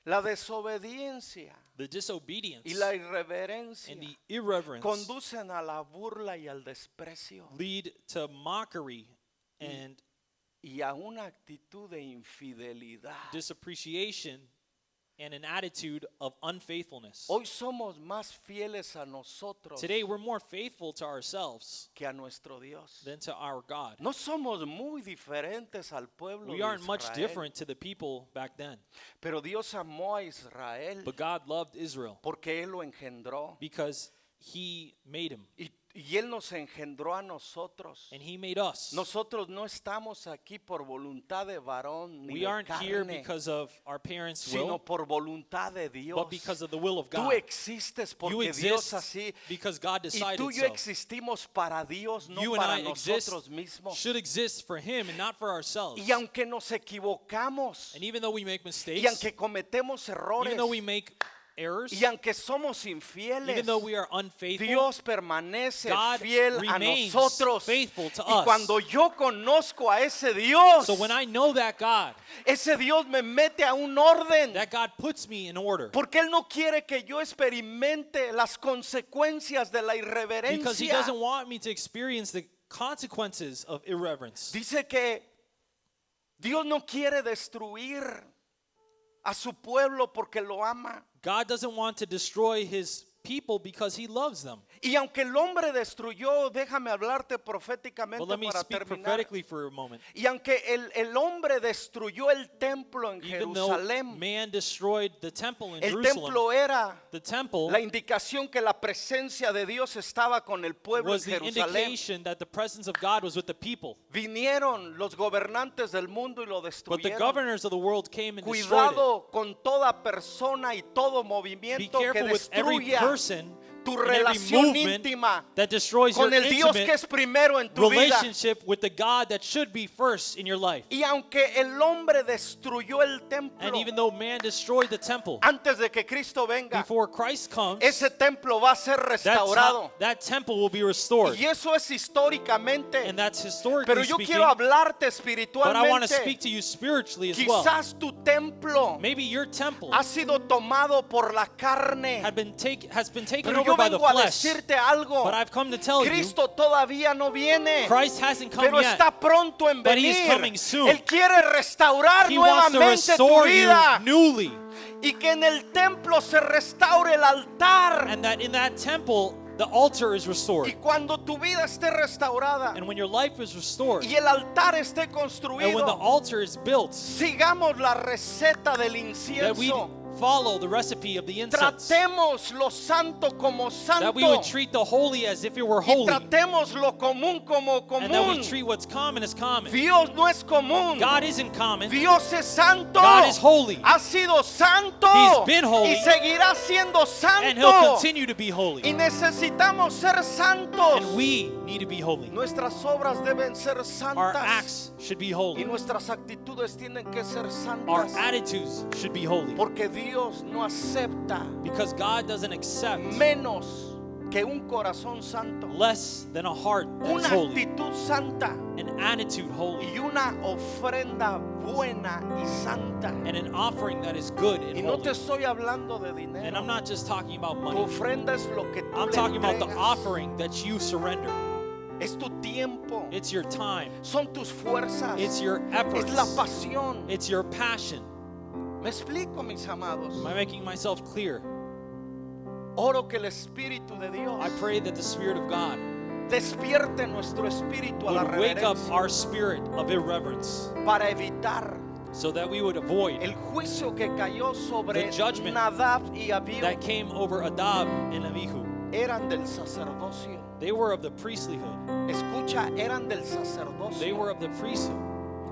Speaker 1: La desobediencia
Speaker 2: The disobedience
Speaker 1: y la irreverencia
Speaker 2: and the irreverence
Speaker 1: conducen a la burla y al desprecio
Speaker 2: lead to mockery and
Speaker 1: y a una actitud de infidelidad.
Speaker 2: disappreciation and an attitude of unfaithfulness.
Speaker 1: Hoy somos más fieles a nosotros
Speaker 2: Today we're more faithful to ourselves
Speaker 1: que a nuestro Dios.
Speaker 2: than to our God.
Speaker 1: No somos muy diferentes al pueblo
Speaker 2: We
Speaker 1: de
Speaker 2: aren't much
Speaker 1: Israel,
Speaker 2: different to the people back then.
Speaker 1: pero Dios amó a Israel
Speaker 2: But God loved Israel
Speaker 1: porque Él lo engendró
Speaker 2: because he made him
Speaker 1: y Él nos engendró a nosotros.
Speaker 2: and he made us.
Speaker 1: Nosotros no estamos aquí por voluntad de varón ni
Speaker 2: We
Speaker 1: de
Speaker 2: aren't here
Speaker 1: carne,
Speaker 2: because of our parents'
Speaker 1: sino
Speaker 2: will,
Speaker 1: por voluntad de Dios.
Speaker 2: but because of the will of
Speaker 1: Tú
Speaker 2: God.
Speaker 1: existes
Speaker 2: You
Speaker 1: porque Dios
Speaker 2: exist
Speaker 1: así,
Speaker 2: because God
Speaker 1: y
Speaker 2: decided
Speaker 1: tú y yo
Speaker 2: so.
Speaker 1: existimos para Dios, no
Speaker 2: You and
Speaker 1: para
Speaker 2: I exist,
Speaker 1: nosotros mismos.
Speaker 2: should exist for him and not for ourselves.
Speaker 1: Y aunque nos equivocamos,
Speaker 2: And even though we make
Speaker 1: y
Speaker 2: mistakes,
Speaker 1: aunque cometemos errores,
Speaker 2: even though we make errors,
Speaker 1: y aunque somos infieles,
Speaker 2: even though we are unfaithful,
Speaker 1: Dios permanece
Speaker 2: God
Speaker 1: fiel a
Speaker 2: remains
Speaker 1: nosotros.
Speaker 2: faithful to
Speaker 1: Y
Speaker 2: us.
Speaker 1: cuando yo conozco a ese Dios,
Speaker 2: So when I know that God,
Speaker 1: ese Dios me mete a un orden.
Speaker 2: that God puts me in order.
Speaker 1: Porque Él no quiere que yo experimente las consecuencias de la
Speaker 2: Because he
Speaker 1: irreverencia.
Speaker 2: doesn't want me to experience the consequences of irreverence.
Speaker 1: Dice que Dios no quiere destruir a su pueblo porque lo ama.
Speaker 2: God doesn't want to destroy his people because he loves them.
Speaker 1: Y aunque el hombre destruyó, déjame hablarte proféticamente
Speaker 2: But let me
Speaker 1: para
Speaker 2: speak
Speaker 1: terminar.
Speaker 2: prophetically for a moment.
Speaker 1: Y aunque el hombre destruyó el templo en
Speaker 2: Even though
Speaker 1: Jerusalén,
Speaker 2: man destroyed the temple in
Speaker 1: el
Speaker 2: Jerusalem,
Speaker 1: templo era
Speaker 2: the temple
Speaker 1: la indicación que la presencia de Dios estaba con el pueblo en
Speaker 2: was the
Speaker 1: Jerusalén.
Speaker 2: indication that the presence of God was with the people.
Speaker 1: Vinieron los gobernantes del mundo y lo
Speaker 2: But the
Speaker 1: destruyeron.
Speaker 2: governors of the world came and destroyed it.
Speaker 1: Cuidado con toda persona y todo
Speaker 2: Be
Speaker 1: movimiento que
Speaker 2: careful with every
Speaker 1: destruya
Speaker 2: person
Speaker 1: tu
Speaker 2: and every
Speaker 1: relación
Speaker 2: movement
Speaker 1: íntima
Speaker 2: that destroys your
Speaker 1: con el Dios que
Speaker 2: intimate
Speaker 1: es primero en tu vida.
Speaker 2: relationship with the God that should be first in your life.
Speaker 1: Y aunque el hombre destruyó el templo
Speaker 2: And even though man destroyed the temple,
Speaker 1: antes de que Cristo venga,
Speaker 2: before Christ comes,
Speaker 1: ese templo va a ser restaurado.
Speaker 2: that temple will be restored.
Speaker 1: Y eso es históricamente.
Speaker 2: And that's historically
Speaker 1: Pero yo
Speaker 2: speaking.
Speaker 1: quiero hablarte
Speaker 2: But I want to speak
Speaker 1: espiritualmente.
Speaker 2: to you spiritually as well.
Speaker 1: Quizás tu templo
Speaker 2: Maybe your temple
Speaker 1: ha sido tomado por la carne.
Speaker 2: has been taken
Speaker 1: Pero
Speaker 2: over
Speaker 1: yo
Speaker 2: by the
Speaker 1: vengo a
Speaker 2: flesh.
Speaker 1: decirte algo.
Speaker 2: But I've come to tell you,
Speaker 1: Cristo todavía no viene,
Speaker 2: Christ hasn't come
Speaker 1: pero
Speaker 2: yet.
Speaker 1: está pronto en
Speaker 2: but he is
Speaker 1: venir.
Speaker 2: coming soon.
Speaker 1: Él quiere restaurar
Speaker 2: He wants to
Speaker 1: nuevamente tu
Speaker 2: restore you
Speaker 1: vida
Speaker 2: newly.
Speaker 1: y que en el templo se restaure el altar.
Speaker 2: And that in that temple, the altar is restored.
Speaker 1: Y cuando tu vida esté restaurada
Speaker 2: And when your life is restored,
Speaker 1: y el altar esté
Speaker 2: and when the
Speaker 1: construido,
Speaker 2: altar is built,
Speaker 1: sigamos la receta del
Speaker 2: that we
Speaker 1: incienso.
Speaker 2: follow the recipe of the incense.
Speaker 1: Tratemos lo santo como
Speaker 2: That we
Speaker 1: santo
Speaker 2: would treat the holy as if it were
Speaker 1: y
Speaker 2: holy.
Speaker 1: tratemos lo común como
Speaker 2: And that we
Speaker 1: común.
Speaker 2: treat what's common as common.
Speaker 1: Dios no es común.
Speaker 2: God isn't common.
Speaker 1: Dios es santo.
Speaker 2: God is holy.
Speaker 1: Ha sido santo.
Speaker 2: He's been holy.
Speaker 1: Y seguirá siendo
Speaker 2: And he'll
Speaker 1: santo.
Speaker 2: continue to be holy.
Speaker 1: Y necesitamos ser santos.
Speaker 2: And we need to be holy.
Speaker 1: Nuestras obras deben ser
Speaker 2: Our
Speaker 1: santas.
Speaker 2: acts should be
Speaker 1: Y
Speaker 2: holy.
Speaker 1: nuestras actitudes tienen que ser
Speaker 2: Our
Speaker 1: santas.
Speaker 2: attitudes should be holy.
Speaker 1: Porque Dios no acepta
Speaker 2: Because God doesn't accept
Speaker 1: menos que un corazón santo.
Speaker 2: less than a heart that is
Speaker 1: Una
Speaker 2: holy.
Speaker 1: actitud santa.
Speaker 2: An attitude holy.
Speaker 1: Y una ofrenda buena y santa.
Speaker 2: And an offering that is good
Speaker 1: Y
Speaker 2: and
Speaker 1: no te
Speaker 2: holy.
Speaker 1: estoy hablando de
Speaker 2: And
Speaker 1: dinero.
Speaker 2: I'm not just talking about
Speaker 1: Tu
Speaker 2: money.
Speaker 1: ofrenda es lo que tú
Speaker 2: I'm
Speaker 1: le
Speaker 2: talking about the
Speaker 1: entregas.
Speaker 2: offering that you surrender.
Speaker 1: Es tu tiempo.
Speaker 2: It's your time.
Speaker 1: Son tus fuerzas.
Speaker 2: It's your
Speaker 1: Es la
Speaker 2: efforts.
Speaker 1: pasión.
Speaker 2: It's your passion.
Speaker 1: Me explico, mis amados.
Speaker 2: Am I making myself clear?
Speaker 1: Oro que el Espíritu de Dios
Speaker 2: I pray that the Spirit of God
Speaker 1: despierte nuestro espíritu a la
Speaker 2: would wake up
Speaker 1: reverencia
Speaker 2: our spirit of irreverence
Speaker 1: para evitar
Speaker 2: so that we would avoid
Speaker 1: el juicio que cayó sobre
Speaker 2: The judgment
Speaker 1: Nadab y Abiú.
Speaker 2: that came over Adab and Abihu.
Speaker 1: Eran del sacerdocio.
Speaker 2: They were of the priesthood.
Speaker 1: Escucha, eran del sacerdocio.
Speaker 2: They were of the priesthood.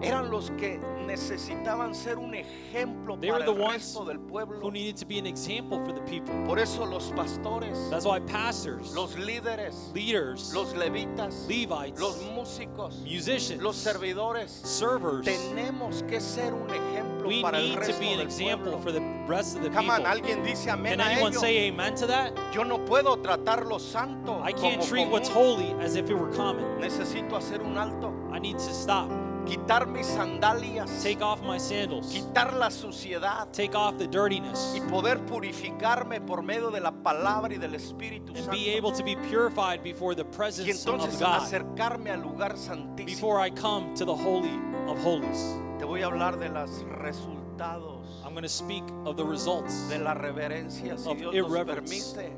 Speaker 1: eran los que necesitaban ser un ejemplo
Speaker 2: They
Speaker 1: para
Speaker 2: were the
Speaker 1: el
Speaker 2: ones
Speaker 1: resto del pueblo.
Speaker 2: who needed to be an example for the people.
Speaker 1: Por eso los pastores,
Speaker 2: That's why pastors,
Speaker 1: los líderes,
Speaker 2: leaders,
Speaker 1: los levitas,
Speaker 2: Levites,
Speaker 1: los músicos,
Speaker 2: musicians,
Speaker 1: los servidores,
Speaker 2: servers,
Speaker 1: tenemos que ser un ejemplo
Speaker 2: we
Speaker 1: para el
Speaker 2: need to
Speaker 1: resto
Speaker 2: be an
Speaker 1: del
Speaker 2: example
Speaker 1: pueblo.
Speaker 2: for the rest of the
Speaker 1: Come on,
Speaker 2: people.
Speaker 1: alguien dice amén
Speaker 2: Can
Speaker 1: a
Speaker 2: anyone
Speaker 1: ello.
Speaker 2: say amen to that?
Speaker 1: Yo no puedo tratar lo santo
Speaker 2: I
Speaker 1: como
Speaker 2: can't treat what's
Speaker 1: común.
Speaker 2: holy as if it were common.
Speaker 1: Necesito hacer un alto,
Speaker 2: I need to stop,
Speaker 1: quitar mis sandalias,
Speaker 2: take off my sandals,
Speaker 1: quitar la suciedad
Speaker 2: take off the dirtiness,
Speaker 1: y poder purificarme por medio de la palabra y del Espíritu
Speaker 2: and
Speaker 1: Santo.
Speaker 2: be able to be purified before the
Speaker 1: Y
Speaker 2: presence of
Speaker 1: entonces
Speaker 2: God
Speaker 1: acercarme al lugar santísimo.
Speaker 2: before I come to the Holy of Holies.
Speaker 1: Te voy a hablar de los resultados
Speaker 2: I'm going to speak of the results
Speaker 1: de la reverencia si
Speaker 2: of
Speaker 1: Dios nos
Speaker 2: irreverence.
Speaker 1: permite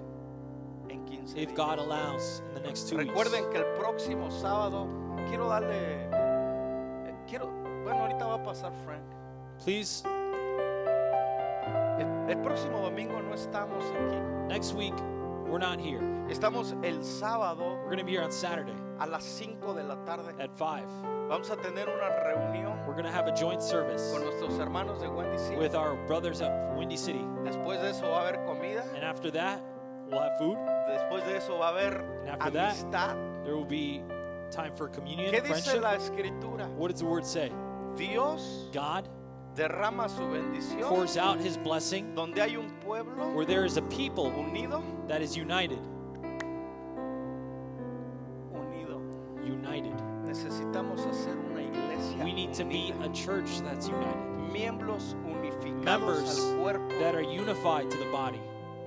Speaker 1: en 15
Speaker 2: if
Speaker 1: días.
Speaker 2: God allows in the next 2 weeks.
Speaker 1: Recuerden que el próximo sábado quiero darle bueno, ahorita va a pasar Frank.
Speaker 2: Please,
Speaker 1: El próximo domingo no estamos aquí.
Speaker 2: next week, we're not here.
Speaker 1: Estamos el sábado
Speaker 2: We're going to be here on Saturday
Speaker 1: a las 5 de la tarde.
Speaker 2: at 5.
Speaker 1: Vamos a tener una reunión
Speaker 2: We're going to have a joint service
Speaker 1: con nuestros hermanos de Wendy City.
Speaker 2: with our brothers at Windy City.
Speaker 1: Después de eso va a haber comida.
Speaker 2: And after that, we'll have food.
Speaker 1: Después de eso va a haber
Speaker 2: And after that,
Speaker 1: amistad.
Speaker 2: there will be time for communion,
Speaker 1: ¿Qué dice
Speaker 2: friendship.
Speaker 1: la escritura?
Speaker 2: What does the word say?
Speaker 1: Dios
Speaker 2: God
Speaker 1: derrama su bendición
Speaker 2: pours out his blessing
Speaker 1: donde hay un pueblo
Speaker 2: where there is a people
Speaker 1: unido,
Speaker 2: that is united.
Speaker 1: unido.
Speaker 2: United.
Speaker 1: Necesitamos hacer una iglesia
Speaker 2: We need to be
Speaker 1: unida.
Speaker 2: a church that's united.
Speaker 1: Miembros unificados
Speaker 2: Members
Speaker 1: al cuerpo.
Speaker 2: that are unified to the body.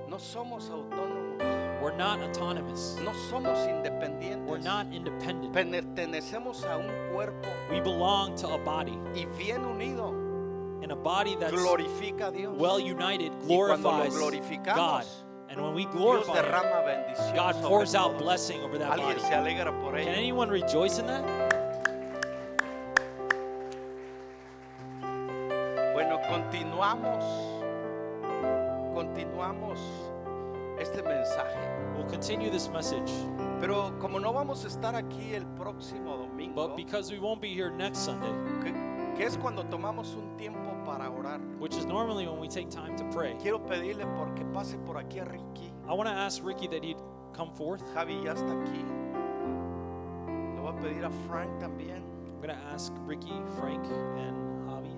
Speaker 1: No somos autónomos,
Speaker 2: We're not autonomous.
Speaker 1: no somos independientes.
Speaker 2: We're not independent.
Speaker 1: Pertenecemos a un cuerpo
Speaker 2: We belong to a body,
Speaker 1: y bien unido
Speaker 2: and a body that's
Speaker 1: glorifica a Dios.
Speaker 2: well united
Speaker 1: Y cuando lo
Speaker 2: glorifies
Speaker 1: glorificamos,
Speaker 2: God. And when we
Speaker 1: Dios
Speaker 2: glorify Him,
Speaker 1: derrama bendición
Speaker 2: God
Speaker 1: sobre
Speaker 2: pours out
Speaker 1: todos.
Speaker 2: blessing over that
Speaker 1: Alguien
Speaker 2: body.
Speaker 1: se alegra por
Speaker 2: Can
Speaker 1: ello.
Speaker 2: anyone rejoice in that?
Speaker 1: Bueno, continuamos este mensaje.
Speaker 2: We'll continue this message.
Speaker 1: Pero como no vamos a estar aquí el próximo domingo,
Speaker 2: But because we won't be here next Sunday,
Speaker 1: que es cuando tomamos un tiempo para orar,
Speaker 2: which is normally when we take time to pray,
Speaker 1: quiero pedirle porque pase por aquí a Ricky.
Speaker 2: I want to ask Ricky that he'd come forth.
Speaker 1: Javi ya está aquí. Le voy a pedir a Frank también
Speaker 2: I'm going to ask Ricky, Frank, and Javi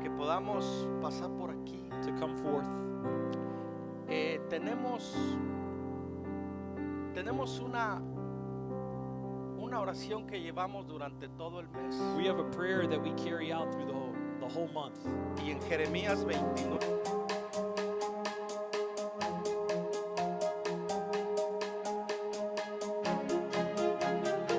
Speaker 1: que podamos pasar por aquí.
Speaker 2: to come forth.
Speaker 1: Tenemos una oración que llevamos durante todo el mes.
Speaker 2: We have a prayer that we carry out through the whole month.
Speaker 1: Y en Jeremías 29